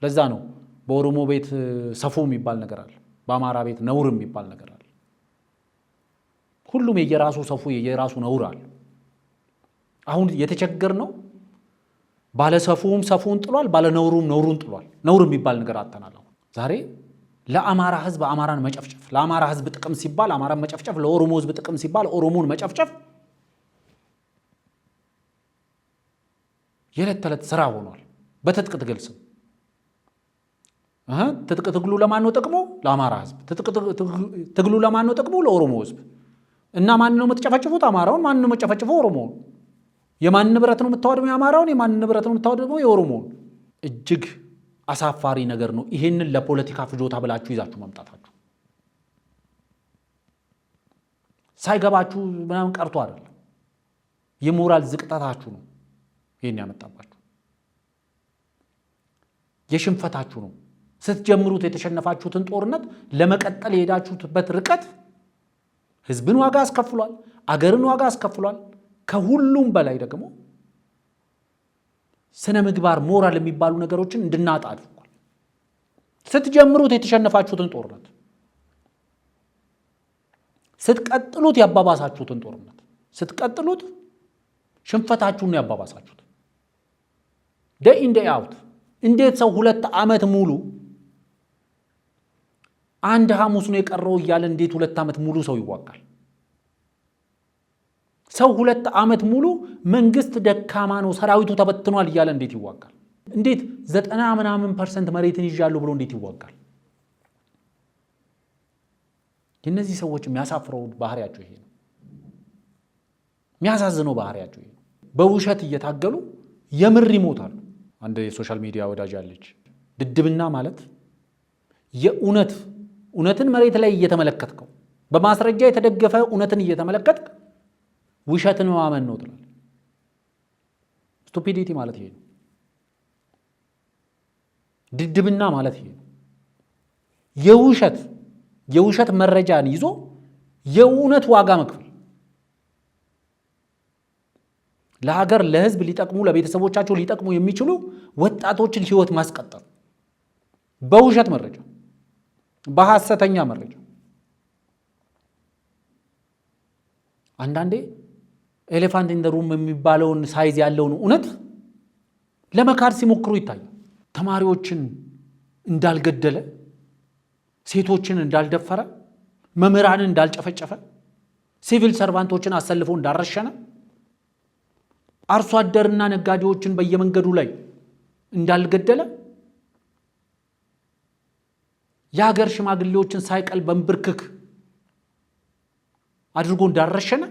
ለዛ ነው በኦሮሞ ቤት ሰፉ የሚባል ነገር አለ፣ በአማራ ቤት ነውር የሚባል ነገር አለ። ሁሉም የየራሱ ሰፉ የየራሱ ነውር አለ። አሁን የተቸገር ነው ባለ ሰፉም ሰፉን ጥሏል፣ ባለ ነውሩም ነውሩን ጥሏል። ነውር የሚባል ነገር አተናል። ዛሬ ለአማራ ህዝብ አማራን መጨፍጨፍ፣ ለአማራ ህዝብ ጥቅም ሲባል አማራን መጨፍጨፍ፣ ለኦሮሞ ህዝብ ጥቅም ሲባል ኦሮሞን መጨፍጨፍ የዕለት ተዕለት ስራ ሆኗል። በትጥቅ ትግል ስም ትጥቅ ትግሉ ለማን ነው ጥቅሙ? ለአማራ ህዝብ። ትጥቅ ትግሉ ለማን ነው ጥቅሙ? ለኦሮሞ ህዝብ። እና ማን ነው የምትጨፈጭፉት? አማራውን። ማን ነው የምትጨፈጭፈው? ኦሮሞውን። የማን ንብረት ነው የምታወድመው? የአማራውን። የማን ንብረት ነው የምታወድመው? የኦሮሞውን። እጅግ አሳፋሪ ነገር ነው። ይሄንን ለፖለቲካ ፍጆታ ብላችሁ ይዛችሁ መምጣታችሁ ሳይገባችሁ ምናምን ቀርቶ አይደለም። የሞራል ዝቅጠታችሁ ነው ይሄን ያመጣባችሁ። የሽንፈታችሁ ነው። ስትጀምሩት የተሸነፋችሁትን ጦርነት ለመቀጠል የሄዳችሁበት ርቀት ህዝብን ዋጋ አስከፍሏል፣ አገርን ዋጋ አስከፍሏል። ከሁሉም በላይ ደግሞ ስነ ምግባር ሞራል የሚባሉ ነገሮችን እንድናጣ አድርጓል። ስትጀምሩት የተሸነፋችሁትን ጦርነት ስትቀጥሉት ያባባሳችሁትን ጦርነት ስትቀጥሉት ሽንፈታችሁን ነው ያባባሳችሁት። ዴይ ኢን ዴይ አውት። እንዴት ሰው 2 ዓመት ሙሉ አንድ ሐሙስ ነው የቀረው እያለ እንዴት 2 ዓመት ሙሉ ሰው ይዋጋል? ሰው 2 ዓመት ሙሉ መንግስት ደካማ ነው ሰራዊቱ ተበትኗል እያለ እንዴት ይዋጋል? እንዴት 90% መሬትን ይዣለሁ ብሎ እንዴት ይዋጋል? የነዚህ ሰዎች የሚያሳፍረው ባህሪያቸው ይሄ ነው። የሚያሳዝነው ባህሪያቸው ይሄ ነው። በውሸት እየታገሉ የምር ይሞታሉ። አንድ የሶሻል ሚዲያ ወዳጅ አለች። ድድብና ማለት እውነትን መሬት ላይ እየተመለከትከው በማስረጃ የተደገፈ እውነትን እየተመለከትክ ውሸትን ማመን ነው ትላለች። ስቱፒዲቲ ማለት ይሄ ነው። ድድብና ማለት ይሄ ነው። የውሸት መረጃን ይዞ የእውነት ዋጋ መክፈል፣ ለሀገር ለህዝብ ሊጠቅሙ ለቤተሰቦቻቸው ሊጠቅሙ የሚችሉ ወጣቶችን ህይወት ማስቀጠል በውሸት መረጃ፣ በሐሰተኛ መረጃ። አንዳንዴ ኤሌፋንት ኢን ዘ ሩም የሚባለውን ሳይዝ ያለውን እውነት ለመካድ ሲሞክሩ ይታያል። ተማሪዎችን እንዳልገደለ፣ ሴቶችን እንዳልደፈረ፣ መምህራንን እንዳልጨፈጨፈ፣ ሲቪል ሰርቫንቶችን አሰልፎ እንዳረሸነ፣ አርሶ አደርና ነጋዴዎችን በየመንገዱ ላይ እንዳልገደለ፣ የሀገር ሽማግሌዎችን ሳይቀል በንብርክክ አድርጎ እንዳረሸነ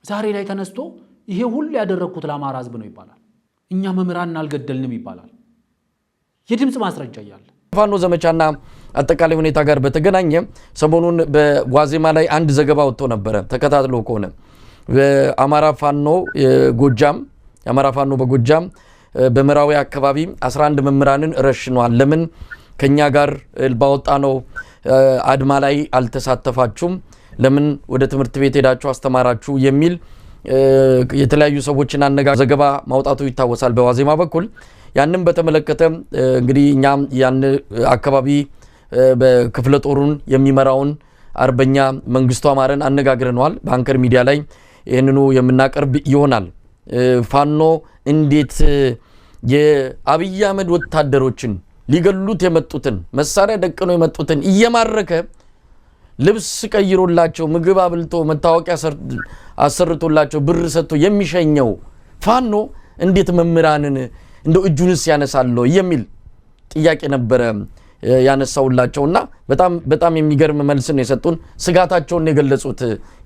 ዛሬ ላይ ተነስቶ ይሄ ሁሉ ያደረኩት ለአማራ ህዝብ ነው ይባላል። እኛ መምህራን አልገደልንም ይባላል። የድምጽ ማስረጃ ያያል። ፋኖ ዘመቻና አጠቃላይ ሁኔታ ጋር በተገናኘ ሰሞኑን በዋዜማ ላይ አንድ ዘገባ ወጥቶ ነበር። ተከታትሎ ከሆነ በአማራ ፋኖ ጎጃም የአማራ ፋኖ በጎጃም በመራዊ አካባቢ 11 መምህራንን ረሽኗል። ለምን ከኛ ጋር ባወጣ ነው አድማ ላይ አልተሳተፋችሁም? ለምን ወደ ትምህርት ቤት ሄዳችሁ አስተማራችሁ? የሚል የተለያዩ ሰዎችን አነጋግሮ ዘገባ ማውጣቱ ይታወሳል በዋዜማ በኩል። ያንን በተመለከተ እንግዲህ እኛም ያን አካባቢ በክፍለ ጦሩን የሚመራውን አርበኛ መንግስቱ አማረን አነጋግረናል። በአንከር ሚዲያ ላይ ይህንኑ የምናቀርብ ይሆናል። ፋኖ እንዴት የአብይ አህመድ ወታደሮችን ሊገሉት የመጡትን መሳሪያ ደቅነው የመጡትን እየማረከ ልብስ ቀይሮላቸው ምግብ አብልቶ መታወቂያ አሰርቶላቸው ብር ሰጥቶ የሚሸኘው ፋኖ እንዴት መምህራንን እንደው እጁንስ ያነሳለው የሚል ጥያቄ ነበረ ያነሳውላቸውና በጣም የሚገርም መልስ ነው የሰጡን። ስጋታቸውን የገለጹት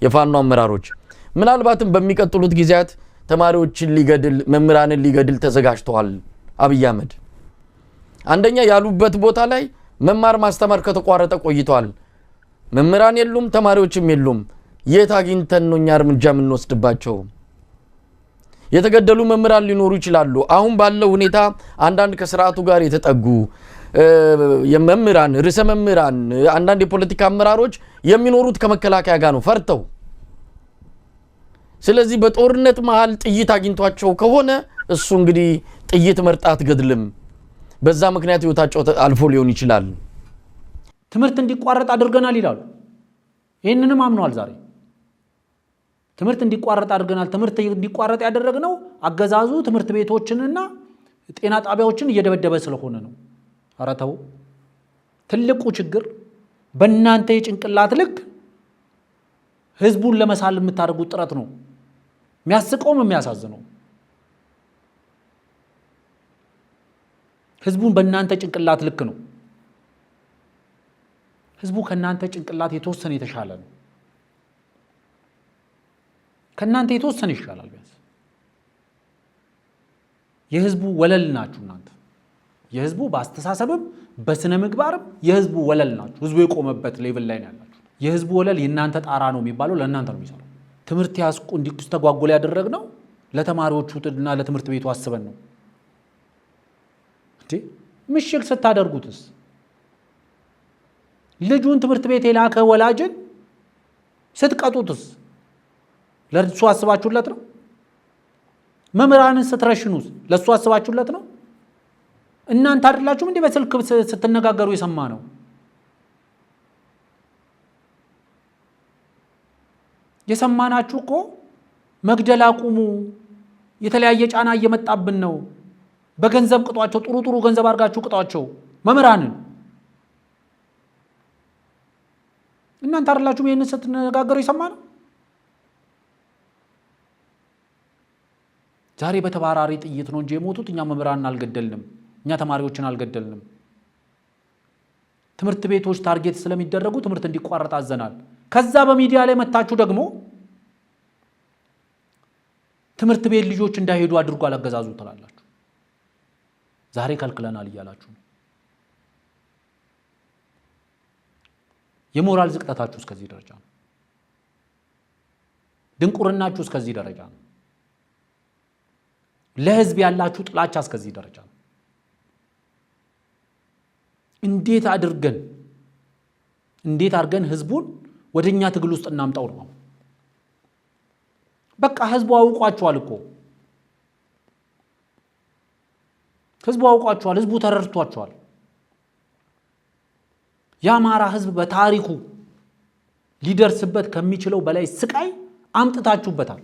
የፋኖ አመራሮች ምናልባትም በሚቀጥሉት ጊዜያት ተማሪዎችን ሊገድል መምህራንን ሊገድል ተዘጋጅተዋል አብይ አህመድ። አንደኛ ያሉበት ቦታ ላይ መማር ማስተማር ከተቋረጠ ቆይቷል። መምህራን የሉም፣ ተማሪዎችም የሉም። የት አግኝተን ነው እኛ እርምጃ የምንወስድባቸው? የተገደሉ መምህራን ሊኖሩ ይችላሉ። አሁን ባለው ሁኔታ አንዳንድ ከስርዓቱ ጋር የተጠጉ የመምህራን ርዕሰ መምህራን አንዳንድ የፖለቲካ አመራሮች የሚኖሩት ከመከላከያ ጋር ነው ፈርተው። ስለዚህ በጦርነት መሃል ጥይት አግኝቷቸው ከሆነ እሱ እንግዲህ ጥይት መርጣት ገድልም በዛ ምክንያት ህይወታቸው አልፎ ሊሆን ይችላል። ትምህርት እንዲቋረጥ አድርገናል ይላሉ። ይሄንንም አምነዋል። ዛሬ ትምህርት እንዲቋረጥ አድርገናል። ትምህርት እንዲቋረጥ ያደረግነው አገዛዙ ትምህርት ቤቶችንና ጤና ጣቢያዎችን እየደበደበ ስለሆነ ነው። ኧረ ተው። ትልቁ ችግር በእናንተ የጭንቅላት ልክ ህዝቡን ለመሳል የምታደርጉት ጥረት ነው። የሚያስቀውም የሚያሳዝነው ህዝቡን በእናንተ ጭንቅላት ልክ ነው። ህዝቡ ከናንተ ጭንቅላት የተወሰነ የተሻለ ነው። ከናንተ የተወሰነ ይሻላል። ቢያንስ የህዝቡ ወለል ናችሁ እናንተ። የህዝቡ በአስተሳሰብም በስነ ምግባርም የህዝቡ ወለል ናችሁ። ህዝቡ የቆመበት ሌቭል ላይ ነው ያላችሁ። የህዝቡ ወለል የናንተ ጣራ ነው የሚባለው ለእናንተ ነው የሚሰራው። ትምህርት ያስቁ እንዲስተጓጎል ያደረግነው ለተማሪዎቹና ለትምህርት ቤቱ አስበን ነው እንዴ። ምሽግ ስታደርጉትስ ልጁን ትምህርት ቤት የላከ ወላጅን ስትቀጡትስ ለሱ አስባችሁለት ነው? መምህራንን ስትረሽኑስ ለሱ አስባችሁለት ነው? እናንተ አይደላችሁም እንዴ በስልክ ስትነጋገሩ የሰማ ነው? የሰማናችሁ እኮ መግደል አቁሙ፣ የተለያየ ጫና እየመጣብን ነው፣ በገንዘብ ቅጧቸው፣ ጥሩ ገንዘብ አድርጋችሁ ቅጧቸው መምህራንን። እናንተ አይደላችሁም ይሄንን ስትነጋገሩ የሰማ ነው? ዛሬ በተባራሪ ጥይት ነው እንጂ የሞቱት እኛ መምህራንን አልገደልንም፣ እኛ ተማሪዎችን አልገደልንም። ትምህርት ቤቶች ታርጌት ስለሚደረጉ ትምህርት እንዲቋረጥ አዘናል። ከዛ በሚዲያ ላይ መታችሁ ደግሞ ትምህርት ቤት ልጆች እንዳይሄዱ አድርጎ አላገዛዙ ትላላችሁ። ዛሬ ከልክለናል እያላችሁ ነው። የሞራል ዝቅጠታችሁ እስከዚህ ደረጃ ነው። ድንቁርናችሁ እስከዚህ ደረጃ ነው። ለህዝብ ያላችሁ ጥላቻ እስከዚህ ደረጃ ነው። እንዴት አድርገን ህዝቡን ወደኛ ትግል ውስጥ እናምጣው ነው? በቃ ህዝቡ አውቋቸዋል እኮ። ህዝቡ አውቋቸዋል። ህዝቡ ተረድቷቸዋል። የአማራ ህዝብ በታሪኩ ሊደርስበት ከሚችለው በላይ ስቃይ አምጥታችሁበታል።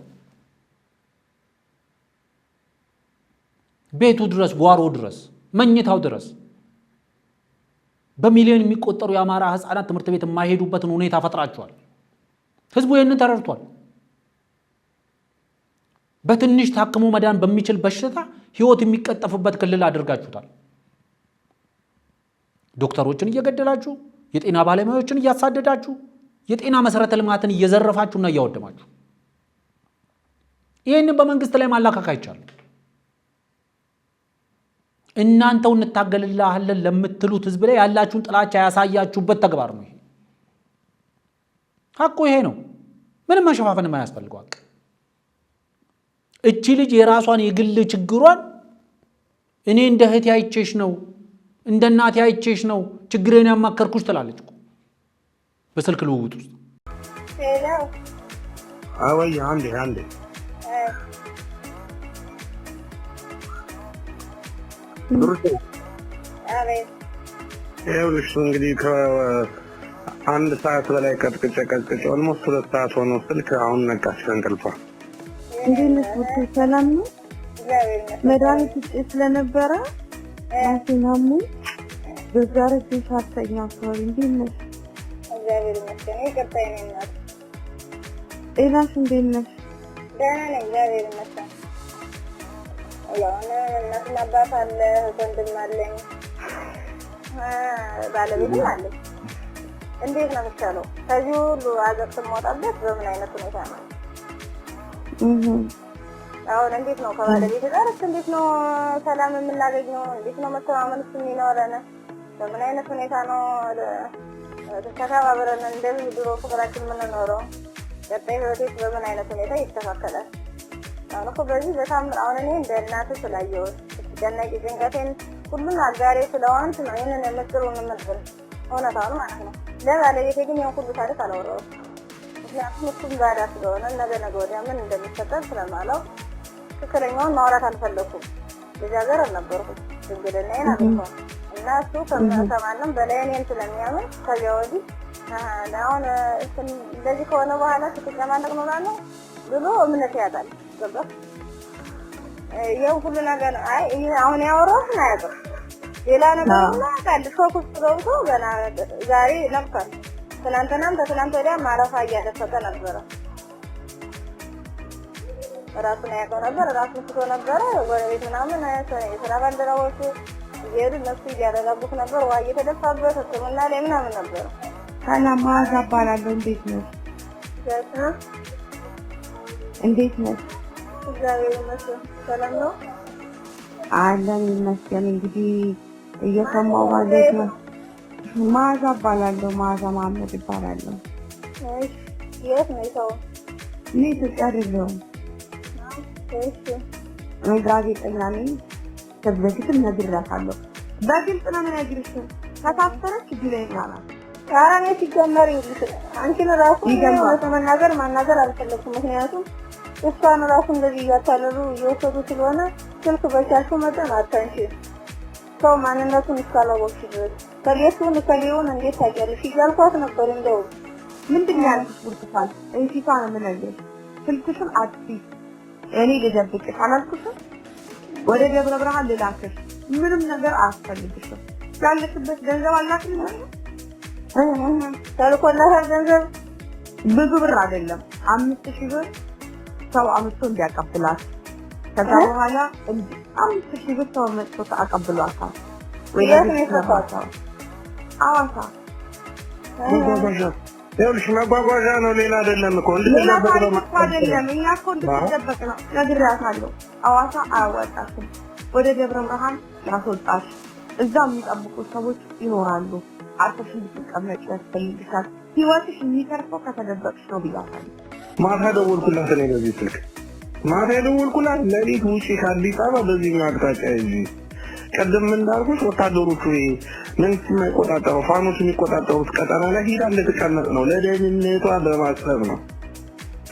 ቤቱ ድረስ፣ ጓሮ ድረስ፣ መኝታው ድረስ በሚሊዮን የሚቆጠሩ የአማራ ህፃናት ትምህርት ቤት የማይሄዱበትን ሁኔታ ፈጥራችኋል። ህዝቡ ይህንን ተረድቷል። በትንሽ ታክሞ መዳን በሚችል በሽታ ህይወት የሚቀጠፍበት ክልል አድርጋችሁታል። ዶክተሮችን እየገደላችሁ፣ የጤና ባለሙያዎችን እያሳደዳችሁ፣ የጤና መሰረተ ልማትን እየዘረፋችሁና እያወደማችሁ ይህንን በመንግስት ላይ ማላካክ አይቻልም። እናንተው እንታገልልሃለን ለምትሉት ህዝብ ላይ ያላችሁን ጥላቻ ያሳያችሁበት ተግባር ነው። ይሄ ሐቁ ይሄ ነው። ምንም መሸፋፈን የማያስፈልገው ሐቅ። እቺ ልጅ የራሷን የግል ችግሯን እኔ እንደ እህቴ አይቼሽ ነው እንደ እናቴ አይቼሽ ነው ችግሬን ያማከርኩሽ ትላለች እኮ በስልክ ልውውጥ ውስጥ። ሄሎ አወይ አንዴ ብሩክ አቤት። ይኸውልሽ እንግዲህ ከአንድ ሰዓት በላይ ቀጥቅጬ ኦልሞስት 2 ሰዓት ሆኖ ስልክ አሁን ነቃች ከእንቅልፏ። እንዴት ነሽ? ሰላም ነው? መድኃኒት ውስጥ ስለነበረ ማሽናሙ በዛሬ ሳተኛ አካባቢ እንዴት ነሽ? እግዚአብሔር ይመስገን። ይቅርታ የኔ እናት። ጤናሽ እንዴት ነሽ? ደህና ነኝ እግዚአብሔር ይመስገን። ያው እናትና አባት አለ፣ ወንድም አለኝ፣ ባለቤትም አለኝ። እንዴት ነው የምትቻለው? ከዚህ ሁሉ አዘቅት የምወጣበት በምን አይነት ሁኔታ ነው? አሁን እንዴት ነው ከባለቤት ጋር እንዴት ነው ሰላም የምናገኘው? እንዴት ነው መተማመን የሚኖረን? በምን አይነት ሁኔታ ነው ተከባብረን እንደዚህ ድሮ ፍቅራችን የምንኖረው? ቀጣይ ህይወቴስ በምን አይነት ሁኔታ ይስተካከላል? አሁን እኮ በዚህ በጣም አሁን እኔ እንደ እናት ስላየሁት ስትጨነቂ ጭንቀቴን ሁሉን አጋሬ ስለሆንሽ ነው ይህንን የምትሩን የምንብል እውነታውን ማለት ነው። ለባለቤቴ ግን ይህን ሁሉ ታሪክ አላወራሁም። ምክንያቱም እሱም ባዳ ስለሆነ ነገ ወዲያ ምን እንደሚፈጠር ስለማለው ትክክለኛውን ማውራት አልፈለኩም። ልጃገረድ ነበርኩት ድንግልናዬን አልኩ እና እሱ ከማንም በላይ እኔን ስለሚያምን ከዚያ ወዲህ አሁን እንደዚህ ከሆነ በኋላ ስትጨማለቅ ኖራለሁ ብሎ እምነት ያጣል። ገባህ? ይኸው ሁሉ ነገር አይ አሁን ያወራሁት አያውቅም። ሌላ ነገር ነው ታዲያ ፎኩስ ገብቶ ገና ዛሬ ነበር። ትናንትናም ከትናንት ወዲያ ማረፋ እያደፈጠ ነበረ። ራሱን ያውቀው ነበር፣ ራሱን ስቶ ነበረ። ጎረቤት ምናምን የስራ ባልደረቦቹ እየሄዱ እነሱ እያረጋጉት ነበር። ውሃ እየተደፋበት ሕክምና ላይ ምናምን ነበር። ሰላም ማዛ እባላለሁ። እንዴት ነሽ? እንዴት ነሽ? እግዚአብሔር ይመስገን ሰላም ነው አለን ይመስገን። እንግዲህ እየሰማሁ ማለት ነው። ማዛ እባላለሁ። ማዛ መሀመድ እባላለሁ። እሺ የት ነው ሰው? እኔ ኢትዮጵያ አይደለሁም። እሺ ጋዜጠኛ ነኝ። ከዚህ በፊትም ነግሬያታለሁ። በግልጽ ነው የምነግርሽ። ከታሰረች ቢለኛ ናት። ታራኔ ሲጀመር ይልሽ አንቺን ራሱ ለመናገር ማናገር አልፈለኩም። ምክንያቱም እሷን ራሱ እንደዚህ እያታለሉ እየወሰዱ ስለሆነ ስልክ በቻልሽው መጠን አታንሺ። ሰው ማንነቱን እስካላወቅሽ ድረስ ከቤቱን ከሊሆን እንዴት ታውቂያለሽ እያልኳት ነበር። እንደው ምንድን ነው ያልኩሽ? ብርቱካን እንሲታ ነው የምነግርሽ። ስልክሽን አጥፊ። እኔ ልደብቅሽ አላልኩሽም? ወደ ደብረ ብርሃን ልላክሽ። ምንም ነገር አያስፈልግሽም። ያለሽበት ገንዘብ አላክሽ ነው ተልኮላታል። ገንዘብ ብዙ ብር አይደለም፣ 5000 ብር ሰው አምጥቶ እንዲያቀብላት። ከዛ በኋላ 5000 ብር ሰው አምጥቶ አቀብሏታል። ወይስ ነው አዋሳ ይኸውልሽ መጓጓዣ ነው፣ ሌላ አይደለም እኮ እንድትደበቅ ነው አይደለም። እኛ እኮ እንድትደበቅ ነው ነግሬያታለሁ። አዋሳ አያወጣሽም፣ ወደ ደብረ ብርሃን ያስወጣሽ። እዛ የሚጠብቁ ሰዎች ይኖራሉ። አርፈሽ እንድትቀመጪ ያስፈልግሻል። ህይወትሽ የሚተርፈው ከተደበቅሽ ነው ብያታለሁ። ማታ ደወልኩላት። እኔ በዚህ ስልክ ማታ ደወልኩላት። ለሊት ውጪ ከአዲስ አበባ በዚህ አቅጣጫ ይዤ ቀደም እንዳልኩሽ ወታደሮቹ መንግስት የማይቆጣጠሩ ፋኖች የሚቆጣጠሩት ቀጠና ላይ ሄዳ እንድትቀመጥ ነው። ለደህንነቷ በማሰብ ነው፣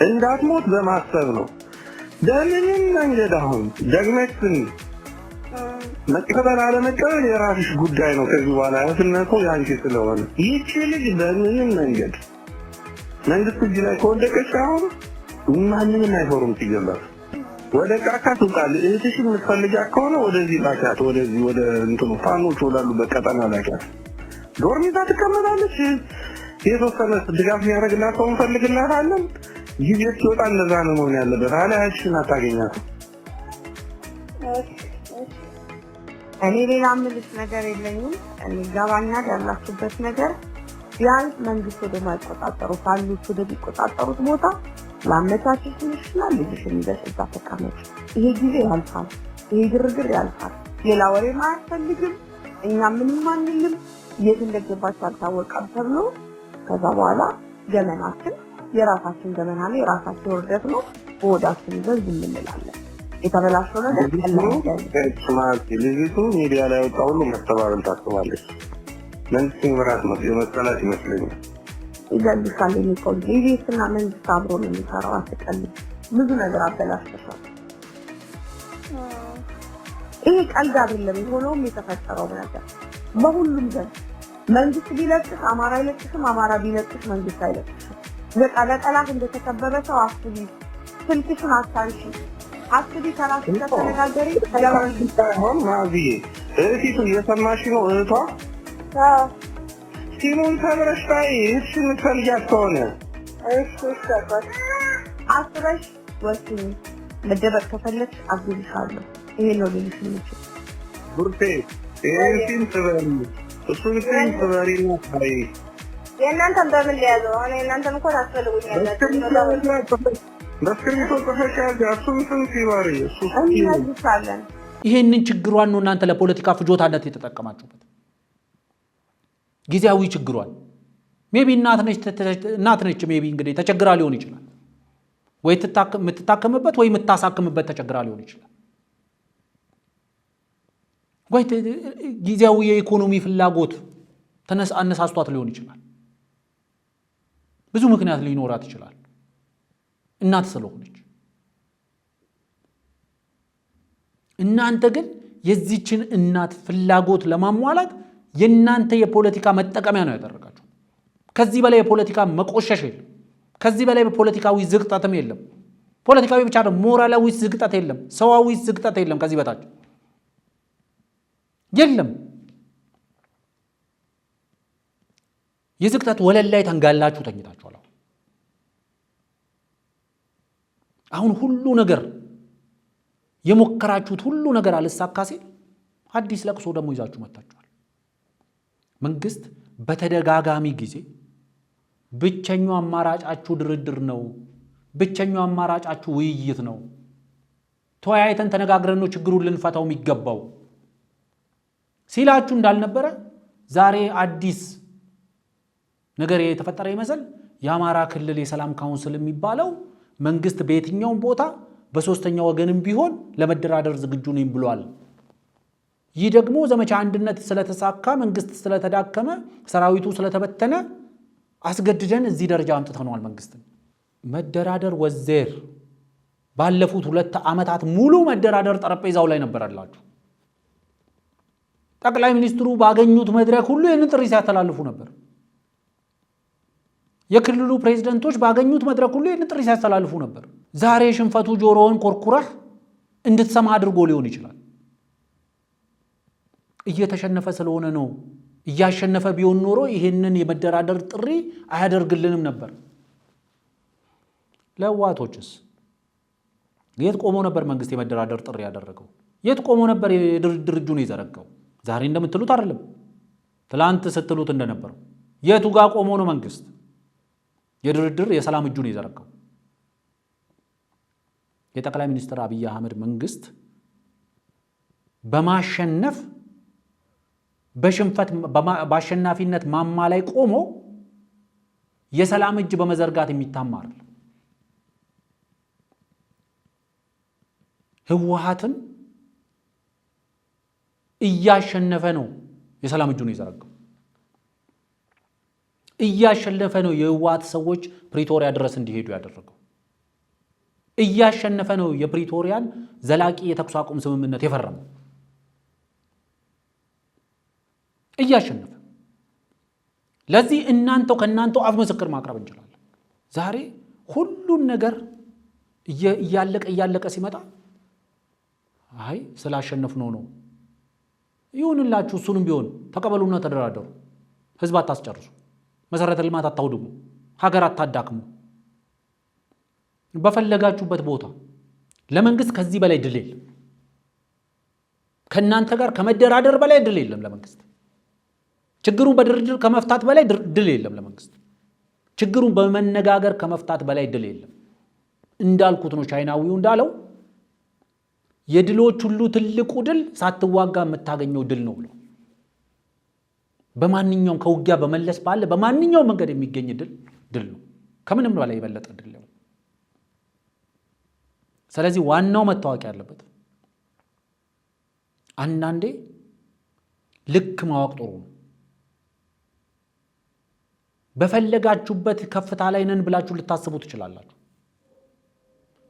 እንዳትሞት በማሰብ ነው። በምንም መንገድ አሁን ደግመሽን መቀበል አለመቀበል የራስሽ ጉዳይ ነው። ከዚህ በኋላ ያስነቀው ያንቺ ስለሆነ ይህች ልጅ በምንም መንገድ መንግስት እጅ ላይ ከወደቀች አሁን ማንንም አይፈሩም። ሲገባት ወደ ጫካ ትውጣል። እህትሽን የምትፈልጊያት ከሆነ ወደዚህ ላኪያት፣ ወደዚህ ወደ እንትኑ ፋኖች ወዳሉበት ቀጠና ላኪያት። ዶርም ይዛ ትቀመጣለች። የተወሰነ ድጋፍ የሚያደርግላት ሰው እንፈልግላታለን። ጊዜ ሲወጣ እንደዛ ነው መሆን ያለበት። አለያችሽን አታገኛትም። እኔ ሌላ ምልሽ ነገር የለኝም። እኔ ገባኛል ያላችሁበት ነገር። ቢያንስ መንግስት ወደ ማይቆጣጠሩት አሉት ወደ ቢቆጣጠሩት ቦታ ላመቻችሽ ይችላል ልጅሽን ይዘሽ እዛ ተቀመጭ። ይሄ ጊዜ ያልፋል፣ ይሄ ግርግር ያልፋል። ሌላ ወሬ አያስፈልግም። እኛ ምንም አንልም። የት እንደገባች አልታወቀም ተብሎ ከዛ በኋላ ገመናችን የራሳችን ገመና ነው፣ የራሳችን ውርደት ነው። በወዳችን ይዘን ዝም እንላለን። የተበላሸው ነገር ስማት ልጅቱ ሚዲያ ላይ ወጣ ሁሉ መስተባበል ታስባለች። መንግስት ምራት ነው የመሰላት ይመስለኛል። ይገልጻል የሚቆል ሊቢስና መንግስት አብሮ ነው የሚሰራው። አትቀልድ፣ ብዙ ነገር አበላሽተሻል። ይሄ ቀልድ አይደለም። የሆነውም የተፈጠረው ነገር በሁሉም ዘንድ መንግስት ቢለቅስ አማራ አይለቅስም፣ አማራ ቢለቅስ መንግስት አይለቅስም። በቃ ለጠላት እንደተከበረ ሰው አስቢ። ስልክሽን አታንሺ፣ አስቢ። ከራስሽ ጋር ተነጋገሪ። ተለማን ማዚ እህቲቱ እየሰማሽ ነው? እህቷ ሲሙን ተብረሽታይ እህትሽን የምትፈልጊያት ከሆነ አስበሽ ወስኝ። መደበቅ ከፈለግሽ አግዝሻለሁ። ይሄ ነው ልልሽ የምችል። ቡርቴ ይሄን ሲም ትበሪ፣ እሱን ሲም ትበሪ ነው ታይ። የእናንተን በምን ሊያዘው? አሁን የእናንተን እኮ ታስፈልጉኛላችሁ። በስክሪፕቶ ተፈሻል ያሱን ስም ሲባሪ እሱ እንያዝሻለን። ይሄንን ችግሯን ነው እናንተ ለፖለቲካ ፍጆታነት የተጠቀማችሁበት። ጊዜያዊ ችግሯን ሜቢ እናት ነች ሜቢ እንግዲህ ተቸግራ ሊሆን ይችላል፣ ወይ የምትታከምበት ወይ የምታሳክምበት ተቸግራ ሊሆን ይችላል፣ ወይ ጊዜያዊ የኢኮኖሚ ፍላጎት አነሳስቷት ሊሆን ይችላል። ብዙ ምክንያት ሊኖራት ይችላል እናት ስለሆነች። እናንተ ግን የዚችን እናት ፍላጎት ለማሟላት የናንተ የፖለቲካ መጠቀሚያ ነው ያደረጋችሁ። ከዚህ በላይ የፖለቲካ መቆሸሽ የለም። ከዚህ በላይ በፖለቲካዊ ዝግጠትም የለም። ፖለቲካዊ ብቻ አይደለም፣ ሞራላዊ ዝግጠት የለም፣ ሰዋዊ ዝግጠት የለም። ከዚህ በታች የለም። የዝግጠት ወለል ላይ ተንጋላችሁ ተኝታችኋል። አሁን ሁሉ ነገር የሞከራችሁት ሁሉ ነገር አልሳካ ሲል አዲስ ለቅሶ ደግሞ ይዛችሁ መጣችኋል። መንግስት በተደጋጋሚ ጊዜ ብቸኛው አማራጫችሁ ድርድር ነው፣ ብቸኛው አማራጫችሁ ውይይት ነው፣ ተወያይተን ተነጋግረን ነው ችግሩን ልንፈታው የሚገባው ሲላችሁ እንዳልነበረ ዛሬ አዲስ ነገር የተፈጠረ ይመስል የአማራ ክልል የሰላም ካውንስል የሚባለው መንግስት በየትኛውም ቦታ በሶስተኛ ወገንም ቢሆን ለመደራደር ዝግጁ ነኝ ብሏል። ይህ ደግሞ ዘመቻ አንድነት ስለተሳካ፣ መንግስት ስለተዳከመ፣ ሰራዊቱ ስለተበተነ አስገድደን እዚህ ደረጃ አምጥተናል። መንግስትን መደራደር ወዘር ባለፉት 2 ዓመታት ሙሉ መደራደር ጠረጴዛው ላይ ነበርላችሁ። ጠቅላይ ሚኒስትሩ ባገኙት መድረክ ሁሉ ይህንን ጥሪ ሲያስተላልፉ ነበር። የክልሉ ፕሬዝዳንቶች ባገኙት መድረክ ሁሉ ይህንን ጥሪ ሲያስተላልፉ ነበር። ዛሬ ሽንፈቱ ጆሮውን ኮርኩረህ እንድትሰማ አድርጎ ሊሆን ይችላል። እየተሸነፈ ስለሆነ ነው። እያሸነፈ ቢሆን ኖሮ ይህንን የመደራደር ጥሪ አያደርግልንም ነበር። ለዋቶችስ የት ቆሞ ነበር መንግስት የመደራደር ጥሪ ያደረገው? የት ቆሞ ነበር የድርድር እጁን የዘረጋው? ዛሬ እንደምትሉት አይደለም፣ ትላንት ስትሉት እንደነበረው የቱ ጋር ቆሞ ነው መንግስት የድርድር የሰላም እጁን የዘረጋው? የጠቅላይ ሚኒስትር አብይ አህመድ መንግስት በማሸነፍ በሽንፈት በአሸናፊነት ማማ ላይ ቆሞ የሰላም እጅ በመዘርጋት የሚታማ አይደለም። ህወሓትን እያሸነፈ ነው የሰላም እጁን የዘረጋው። እያሸነፈ ነው የህወሓት ሰዎች ፕሪቶሪያ ድረስ እንዲሄዱ ያደረገው። እያሸነፈ ነው የፕሪቶሪያን ዘላቂ የተኩስ አቁም ስምምነት የፈረመው። እያሸነፈ ለዚህ ከእናንተው አፍ ምስክር ማቅረብ እንችላለን። ዛሬ ሁሉን ነገር እያለቀ ሲመጣ አይ ስላሸነፍነው ነው። ይሁንላችሁ፣ እሱንም ቢሆን ተቀበሉና ተደራደሩ። ህዝብ አታስጨርሱ፣ መሰረተ ልማት አታውድሙ፣ ሀገር አታዳክሙ። በፈለጋችሁበት ቦታ ለመንግስት ከዚህ በላይ ድል የለም። ከእናንተ ጋር ከመደራደር በላይ ድል የለም ለመንግስት። ችግሩን በድርድር ከመፍታት በላይ ድል የለም ለመንግስት። ችግሩን በመነጋገር ከመፍታት በላይ ድል የለም። እንዳልኩት ነው ቻይናዊው እንዳለው የድሎች ሁሉ ትልቁ ድል ሳትዋጋ የምታገኘው ድል ነው ብሎ በማንኛውም ከውጊያ በመለስ ባለ በማንኛውም መንገድ የሚገኝ ድል ነው ከምንም በላይ የበለጠ ድል ነው። ስለዚህ ዋናው መታወቅ ያለበት አንዳንዴ ልክ ማወቅ ጥሩ ነው። በፈለጋችሁበት ከፍታ ላይ ነን ብላችሁ ልታስቡ ትችላላችሁ።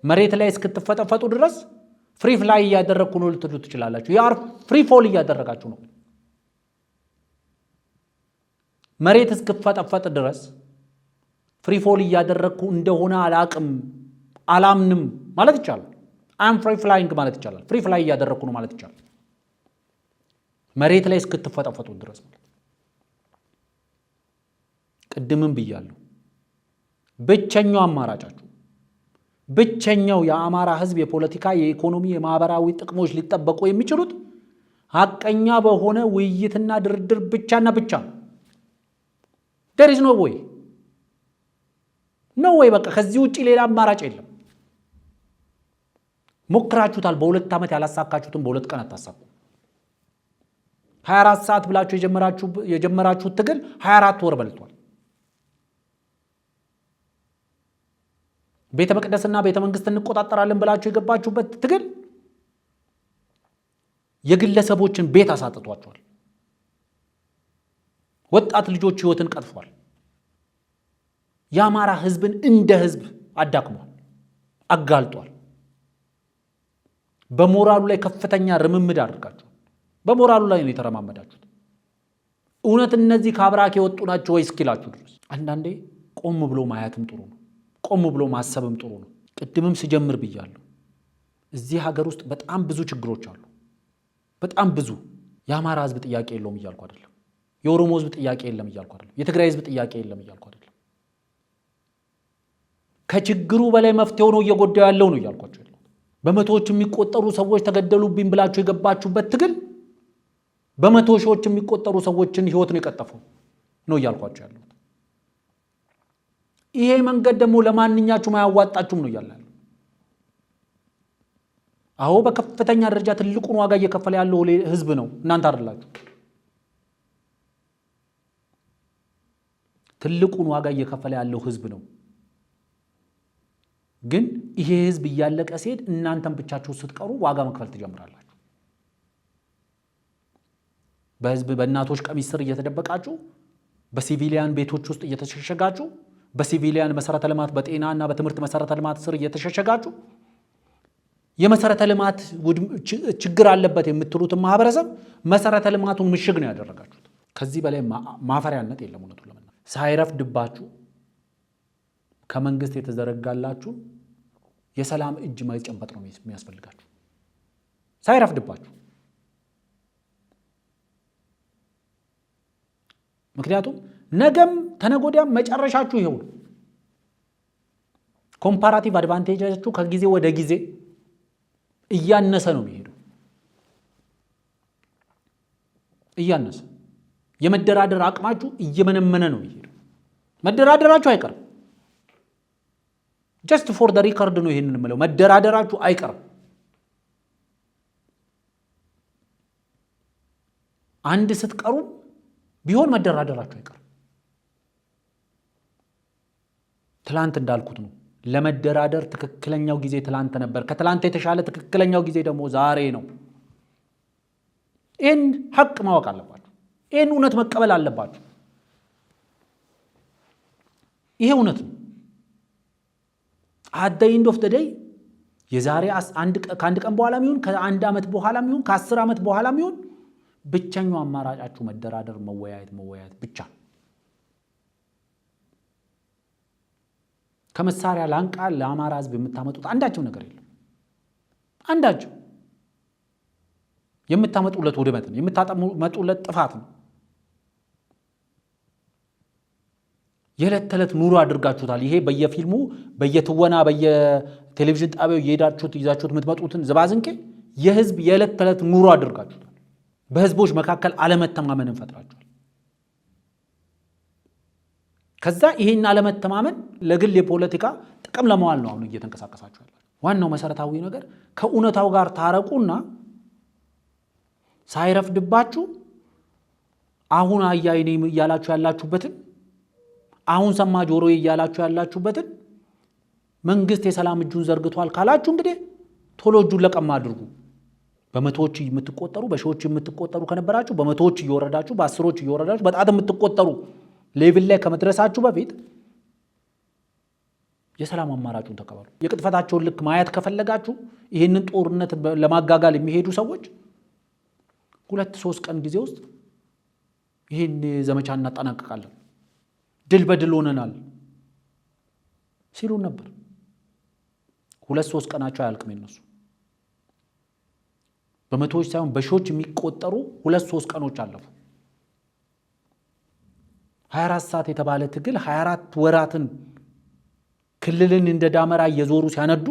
መሬት ላይ እስክትፈጠፈጡ ድረስ ፍሪ ፍላይ እያደረግኩ ነው ልትሉ ትችላላችሁ። ያ ፍሪ ፎል እያደረጋችሁ ነው። መሬት እስክትፈጠፈጥ ድረስ ፍሪ ፎል እያደረግኩ እንደሆነ አላምንም ማለት ይቻላል። አም ፍሪ ፍላይንግ ማለት ይቻላል። ፍሪ ፍላይ እያደረግኩ ነው ማለት ይቻላል። መሬት ላይ እስክትፈጠፈጡ ድረስ ማለት ቅድምም ብያለሁ። ብቸኛው አማራጫችሁ ብቸኛው የአማራ ህዝብ የፖለቲካ፣ የኢኮኖሚ፣ የማህበራዊ ጥቅሞች ሊጠበቁ የሚችሉት ሐቀኛ በሆነ ውይይትና ድርድር ብቻና ብቻ ነው። there is no way በቃ ከዚህ ውጪ ሌላ አማራጭ የለም። ሞክራችሁታል። በ2 ዓመት ያላሳካችሁትን በ2 ቀን አታሳኩ። 24 ሰዓት ብላችሁ የጀመራችሁት ትግል 24 ወር በልቷል። ቤተ መቅደስና ቤተ መንግስት እንቆጣጠራለን ብላችሁ የገባችሁበት ትግል የግለሰቦችን ቤት አሳጥቷቸዋል። ወጣት ልጆች ህይወትን ቀጥፏል። የአማራ ህዝብን እንደ ህዝብ አዳክሟል፣ አጋልጧል። በሞራሉ ላይ ከፍተኛ ርምምድ አድርጋችኋል። በሞራሉ ላይ ነው የተረማመዳችሁት። እውነት እነዚህ ከአብራክ የወጡ ናቸው ወይ እስኪላችሁ ድረስ አንዳንዴ ቆም ብሎ ማየትም ጥሩ ነው። ቆም ብሎ ማሰብም ጥሩ ነው። ቅድምም ስጀምር ብያለሁ። እዚህ ሀገር ውስጥ በጣም ብዙ ችግሮች አሉ። በጣም ብዙ። የአማራ ህዝብ ጥያቄ የለውም እያልኩ አይደለም። የኦሮሞ ህዝብ ጥያቄ የለም እያልኩ አይደለም። የትግራይ ህዝብ ጥያቄ የለም እያልኩ አይደለም። ከችግሩ በላይ መፍትሄው ነው እየጎዳው ያለው ነው እያልኳቸው ያለው። በመቶዎች የሚቆጠሩ ሰዎች ተገደሉብኝ ብላችሁ የገባችሁበት ትግል በመቶ ሺዎች የሚቆጠሩ ሰዎችን ህይወት ነው የቀጠፈው ነው እያልኳቸው ያለው። ይሄ መንገድ ደግሞ ለማንኛችሁም አያዋጣችሁም ነው እያለ ያለው። አዎ በከፍተኛ ደረጃ ትልቁን ዋጋ እየከፈለ ያለው ህዝብ ነው፣ እናንተ አይደላችሁ። ትልቁን ዋጋ እየከፈለ ያለው ህዝብ ነው። ግን ይሄ ህዝብ እያለቀ ሲሄድ እናንተም ብቻችሁ ስትቀሩ ዋጋ መክፈል ትጀምራላችሁ። በህዝብ በእናቶች ቀሚስ ስር እየተደበቃችሁ፣ በሲቪሊያን ቤቶች ውስጥ እየተሸሸጋችሁ፣ በሲቪሊያን መሰረተ ልማት በጤናና በትምህርት መሰረተ ልማት ስር እየተሸሸጋችሁ የመሰረተ ልማት ችግር አለበት የምትሉትን ማህበረሰብ መሰረተ ልማቱን ምሽግ ነው ያደረጋችሁት። ከዚህ በላይ ማፈሪያነት የለም። እውነቱን ለመናገር ሳይረፍድባችሁ ከመንግስት የተዘረጋላችሁ የሰላም እጅ መጨበጥ ነው የሚያስፈልጋችሁ። ሳይረፍድባችሁ። ምክንያቱም ነገም ተነጎዳም መጨረሻችሁ ይሄው ነው። ኮምፓራቲቭ አድቫንቴጃችሁ ከጊዜ ወደ ጊዜ እያነሰ ነው የሚሄደው። እያነሰ የመደራደር አቅማችሁ እየመነመነ ነው የሚሄደው። መደራደራችሁ አይቀርም። ጀስት ፎር ዘ ሪከርድ ነው ይሄንን የምለው። መደራደራችሁ አይቀርም። አንድ ስትቀሩ ቢሆን መደራደራችሁ አይቀርም። ትላንት እንዳልኩት ነው። ለመደራደር ትክክለኛው ጊዜ ትላንት ነበር። ከትላንት የተሻለ ትክክለኛው ጊዜ ደግሞ ዛሬ ነው። ይህን ሀቅ ማወቅ አለባችሁ። ይህን እውነት መቀበል አለባችሁ። ይሄ እውነት ነው። አት ዘ ኤንድ ኦፍ ዘ ዴይ የዛሬ ከአንድ ቀን በኋላም ይሁን ከአንድ ዓመት በኋላም ይሁን ከ10 ዓመት በኋላም ይሁን ብቸኛው አማራጫችሁ መደራደር፣ መወያየት ብቻ። ከመሳሪያ ላንቃ ለአማራ ህዝብ የምታመጡት አንዳቸው ነገር የለም። አንዳቸው የምታመጡለት ውድመት ነው፣ የምታመጡለት ጥፋት ነው። የዕለት ተዕለት ኑሮ አድርጋችሁታል። ይሄ በየፊልሙ በየትወና በየቴሌቪዥን ጣቢያው እየሄዳችሁት ይዛችሁት የምትመጡትን ዝባዝንቄ የህዝብ የዕለት ተዕለት ኑሮ አድርጋችሁታል። በህዝቦች መካከል አለመተማመንን ፈጥራችኋል። ከዛ ይሄን አለመተማመን ለግል የፖለቲካ ጥቅም ለማዋል ነው አሁን እየተንቀሳቀሳችሁ ያላችሁ። ዋናው መሰረታዊ ነገር ከእውነታው ጋር ታረቁና ሳይረፍድባችሁ አሁን አያይኔ እያላችሁ ያላችሁበትን አሁን ሰማ ጆሮዬ እያላችሁ ያላችሁበትን መንግስት የሰላም እጁን ዘርግቷል ካላችሁ እንግዲህ ቶሎ እጁን ለቀማ አድርጉ። በመቶዎች የምትቆጠሩ በሺዎች የምትቆጠሩ ከነበራችሁ በመቶዎች እየወረዳችሁ በአስሮች እየወረዳችሁ በጣት የምትቆጠሩ ሌቭል ላይ ከመድረሳችሁ በፊት የሰላም አማራጩን ተቀበሉ። የቅጥፈታቸውን ልክ ማየት ከፈለጋችሁ ይህንን ጦርነት ለማጋጋል የሚሄዱ ሰዎች 2-3 ቀን ጊዜ ውስጥ ይህን ዘመቻ እናጠናቀቃለን፣ ድል በድል ሆነናል ሲሉን ነበር። 2-3 ቀናቸው አያልቅም የነሱ። በመቶዎች ሳይሆን በሺዎች የሚቆጠሩ 2-3 ቀኖች አለፉ። 24 ሰዓት የተባለ ትግል 24 ወራትን ክልልን እንደ ዳመራ እየዞሩ ሲያነዱ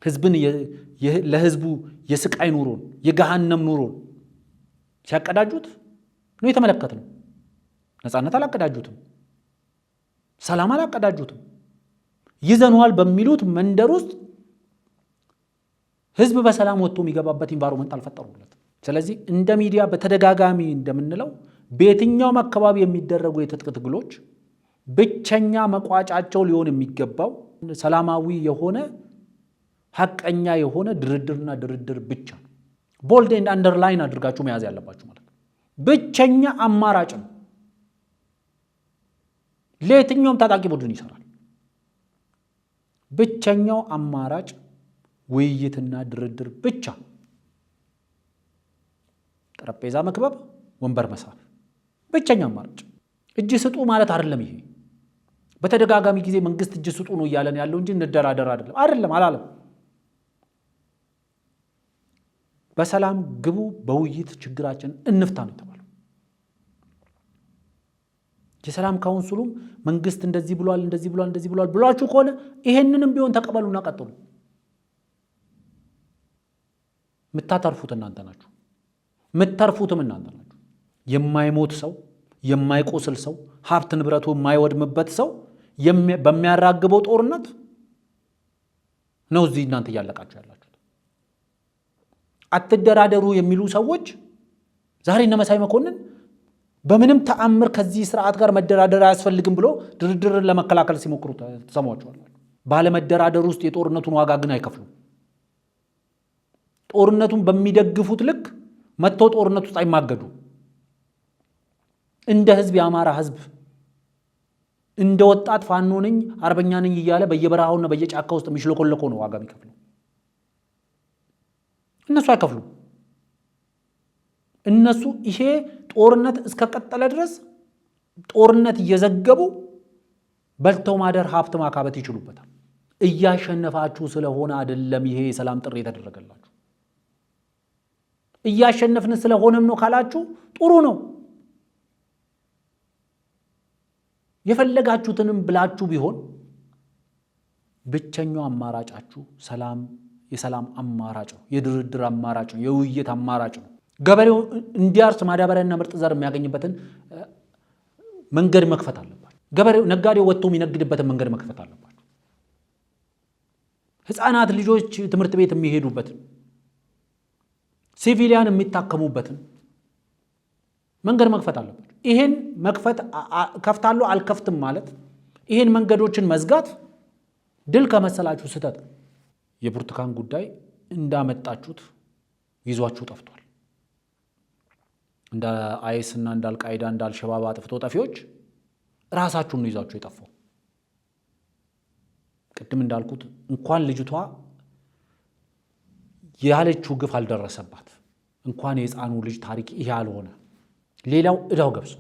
ህዝብን ለህዝቡ የስቃይ ኑሮን የገሃነም ኑሮን ሲያቀዳጁት ነው የተመለከትነው። ነፃነት አላቀዳጁትም፣ ሰላም አላቀዳጁትም። ይዘነዋል በሚሉት መንደር ውስጥ ህዝብ በሰላም ወጥቶ የሚገባበት ኢንቫይሮመንት አልፈጠሩለት። ስለዚህ እንደ ሚዲያ በተደጋጋሚ እንደምንለው በየትኛውም አካባቢ የሚደረጉ የትጥቅ ትግሎች ብቸኛ መቋጫቸው ሊሆን የሚገባው ሰላማዊ የሆነ ሐቀኛ የሆነ ድርድርና ድርድር ብቻ ነው። ቦልድ ኤንድ አንደርላይን አድርጋችሁ መያዝ ያለባችሁ ማለት ነው። ብቸኛ አማራጭ ነው። ለየትኛውም ታጣቂ ቡድን ይሰራል። ብቸኛው አማራጭ ውይይትና ድርድር ብቻ። ጠረጴዛ መክበብ፣ ወንበር መሳብ ብቸኛ አማራጭ። እጅ ስጡ ማለት አይደለም። ይሄ በተደጋጋሚ ጊዜ መንግስት እጅ ስጡ ነው እያለን ያለው እንጂ እንደራደር አይደለም አላለም። በሰላም ግቡ፣ በውይይት ችግራችን እንፍታ ነው የተባለው። የሰላም ካውንስሉም መንግስት እንደዚህ ብሏል ብሏችሁ ከሆነ ይሄንንም ቢሆን ተቀበሉና ቀጥሉ። የምታተርፉት እናንተ ናችሁ፣ የምትተርፉትም እናንተ ናችሁ። የማይሞት ሰው፣ የማይቆስል ሰው፣ ሀብት ንብረቱ የማይወድምበት ሰው በሚያራግበው ጦርነት ነው እዚህ እናንተ እያለቃችሁ ያላችሁት። አትደራደሩ የሚሉ ሰዎች ዛሬ እነ መሳይ መኮንን በምንም ተአምር ከዚህ ስርዓት ጋር መደራደር አያስፈልግም ብሎ ድርድርን ለመከላከል ሲሞክሩ ተሰማቸዋል። ባለመደራደር ውስጥ የጦርነቱን ዋጋ ግን አይከፍሉም። ጦርነቱን በሚደግፉት ልክ መጥተው ጦርነት ውስጥ አይማገዱ። እንደ ህዝብ የአማራ ህዝብ እንደ ወጣት ፋኖ ነኝ አርበኛ ነኝ እያለ በየበረሃውና በየጫካ ውስጥ የሚሽለኮለኮ ነው ዋጋ የሚከፍሉ። እነሱ አይከፍሉም። እነሱ ይሄ ጦርነት እስከቀጠለ ድረስ ጦርነት እየዘገቡ በልተው ማደር ሀብት ማካበት ይችሉበታል። እያሸነፋችሁ ስለሆነ አይደለም ይሄ የሰላም ጥሪ የተደረገላችሁ። እያሸነፍን ስለሆነም ነው ካላችሁ ጥሩ ነው። የፈለጋችሁትንም ብላችሁ ቢሆን ብቸኛው አማራጫችሁ ሰላም፣ የሰላም አማራጭ ነው፣ የድርድር አማራጭ ነው፣ የውይይት አማራጭ ነው። ገበሬው እንዲያርስ ማዳበሪያና ምርጥ ዘር የሚያገኝበትን መንገድ መክፈት አለባችሁ። ገበሬው ነጋዴው ወጥቶ የሚነግድበትን መንገድ መክፈት አለባችሁ። ህፃናት ልጆች ትምህርት ቤት የሚሄዱበትን፣ ሲቪሊያን የሚታከሙበትን መንገድ መክፈት አለባችሁ። ይሄን መክፈት ከፍታለሁ አልከፍትም ማለት ይሄን መንገዶችን መዝጋት ድል ከመሰላችሁ ስህተት። የብርቱካን ጉዳይ እንዳመጣችሁት ይዟችሁ ጠፍቷል። እንደ አይስ እና እንደ አልቃይዳ እንደ አልሸባብ አጥፍቶ ጠፊዎች ራሳችሁን ነው ይዛችሁ የጠፋው። ቅድም እንዳልኩት እንኳን ልጅቷ ያለችው ግፍ አልደረሰባት፣ እንኳን የህፃኑ ልጅ ታሪክ ይሄ አልሆነ፣ ሌላው እዳው ገብሶ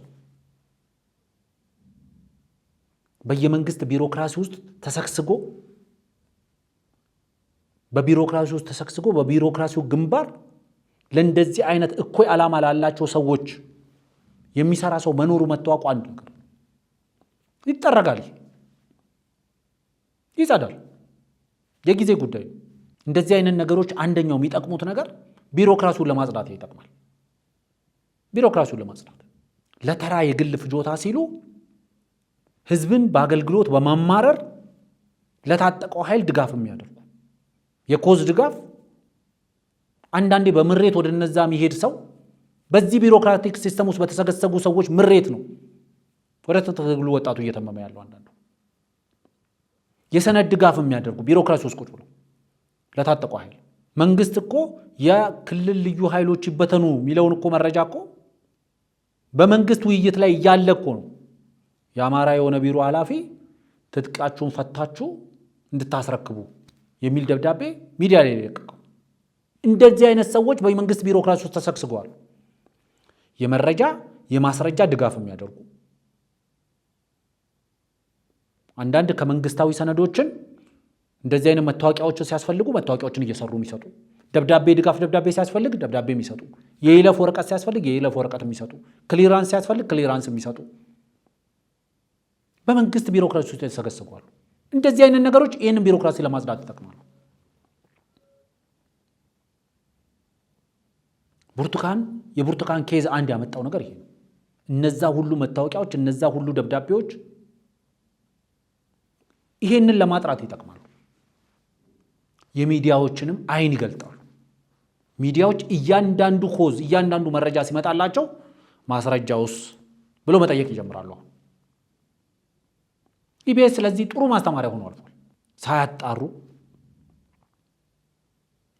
በየመንግስት ቢሮክራሲ ውስጥ ተሰክስጎ በቢሮክራሲው ግንባር ለእንደዚህ አይነት እኩይ ዓላማ ላላቸው ሰዎች የሚሰራ ሰው መኖሩ መታወቁ አንድ ነገር ይጠረጋል፣ ይጸዳል፣ የጊዜ ጉዳይ ነው። እንደዚህ አይነት ነገሮች አንደኛው የሚጠቅሙት ነገር ቢሮክራሲውን ለማጽዳት ይጠቅማል። ቢሮክራሲውን ለማጽዳት ለተራ የግል ፍጆታ ሲሉ ህዝብን በአገልግሎት በማማረር ለታጠቀው ኃይል ድጋፍ የሚያደርጉ የኮዝ ድጋፍ አንዳንዴ በምሬት ወደ እነዛ የሚሄድ ሰው በዚህ ቢሮክራቲክ ሲስተም ውስጥ በተሰገሰጉ ሰዎች ምሬት ነው ወደ ተተግሉ ወጣቱ እየተመመ ያለው። አንዳንዱ የሰነድ ድጋፍ የሚያደርጉ ቢሮክራሲ ውስጥ ቁጭ ብለው ለታጠቀው ኃይል መንግስት እኮ የክልል ልዩ ኃይሎች ይበተኑ የሚለውን እኮ መረጃ እኮ በመንግስት ውይይት ላይ ያለ እኮ ነው። የአማራ የሆነ ቢሮ ኃላፊ ትጥቃችሁን ፈታችሁ እንድታስረክቡ የሚል ደብዳቤ ሚዲያ ላይ ለቀቀው። እንደዚህ አይነት ሰዎች በመንግስት ቢሮክራሲ ውስጥ ተሰግስገዋል። የመረጃ የማስረጃ ድጋፍ የሚያደርጉ አንዳንድ ከመንግስታዊ ሰነዶችን እንደዚህ አይነት መታወቂያዎችን ሲያስፈልጉ መታወቂያዎችን እየሰሩ የሚሰጡ፣ ደብዳቤ ድጋፍ ደብዳቤ ሲያስፈልግ ደብዳቤ የሚሰጡ፣ የይለፍ ወረቀት ሲያስፈልግ የይለፍ ወረቀት የሚሰጡ፣ ክሊራንስ ሲያስፈልግ ክሊራንስ የሚሰጡ በመንግስት ቢሮክራሲ ውስጥ ተሰገስገዋል። እንደዚህ አይነት ነገሮች ይህንን ቢሮክራሲ ለማጽዳት ይጠቅማሉ። የብርቱካን ኬዝ አንድ ያመጣው ነገር ይሄ ነው። እነዛ ሁሉ መታወቂያዎች እነዛ ሁሉ ደብዳቤዎች ይሄንን ለማጥራት ይጠቅማሉ። የሚዲያዎችንም አይን ይገልጣሉ። ሚዲያዎች እያንዳንዱ ኮዝ እያንዳንዱ መረጃ ሲመጣላቸው ማስረጃውስ ብሎ መጠየቅ ይጀምራሉ። ኢቢኤስ ስለዚህ ጥሩ ማስተማሪያ ሆኖ አልፏል። ሳያጣሩ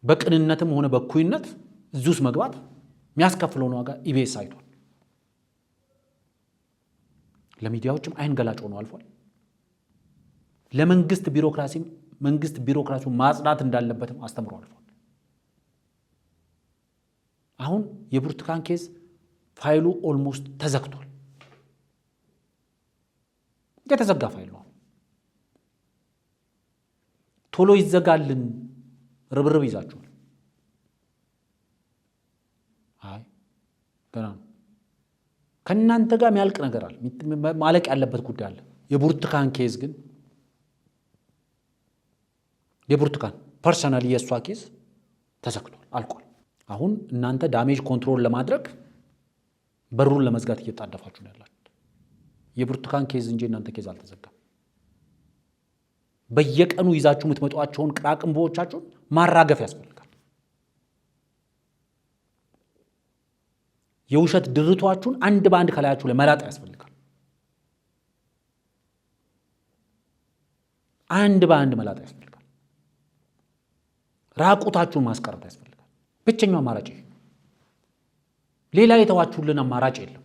በቅንነትም ሆነ በኩይነት እዚህ ውስጥ መግባት የሚያስከፍለውን ዋጋ ኢቢኤስ አይቷል። ለሚዲያዎችም አይን ገላጭ ሆኖ አልፏል። ለመንግስት ቢሮክራሲም መንግስት ቢሮክራሲውን ማጽዳት እንዳለበትም አስተምሮ አልፏል። አሁን የብርቱካን ኬዝ ፋይሉ ኦልሞስት ተዘግቷል። የተዘጋ ፋይል ነው። ቶሎ ይዘጋልን ርብርብ ይዛችኋል። አይ ገና ነው። ከእናንተ ጋር የሚያልቅ ነገር አለ፣ ማለቅ ያለበት ጉዳይ አለ። የብርቱካን ኬዝ ግን የብርቱካን ፐርሰናሊ የእሷ ኬዝ ተዘግቷል፣ አልቋል። አሁን እናንተ ዳሜጅ ኮንትሮል ለማድረግ በሩን ለመዝጋት እየጣደፋችሁ ነው ያላችሁት። የብርቱካን ኬዝ እንጂ እናንተ ኬዝ አልተዘጋም። በየቀኑ ይዛችሁ የምትመጧቸውን ቅራቅንቦቻችሁን ማራገፍ ያስፈልጋል። የውሸት ድርቷችሁን አንድ በአንድ ከላያችሁ ላይ መላጥ ያስፈልጋል። አንድ በአንድ መላጥ ያስፈልጋል። ራቁታችሁን ማስቀረት ያስፈልጋል። ብቸኛው አማራጭ ይሄ። ሌላ የተዋችሁልን አማራጭ የለም።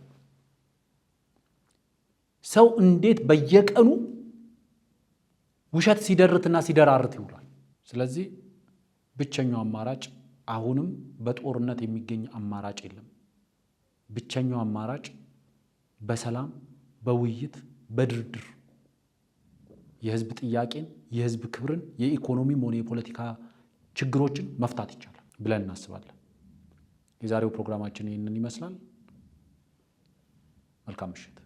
ሰው እንዴት በየቀኑ ውሸት ሲደርትና ሲደራርት ይውላል? ስለዚህ ብቸኛው አማራጭ አሁንም በጦርነት የሚገኝ አማራጭ የለም። ብቸኛው አማራጭ በሰላም በውይይት በድርድር የህዝብ ጥያቄን የህዝብ ክብርን የኢኮኖሚም ሆነ የፖለቲካ ችግሮችን መፍታት ይቻላል ብለን እናስባለን። የዛሬው ፕሮግራማችን ይህንን ይመስላል። መልካም ምሽት።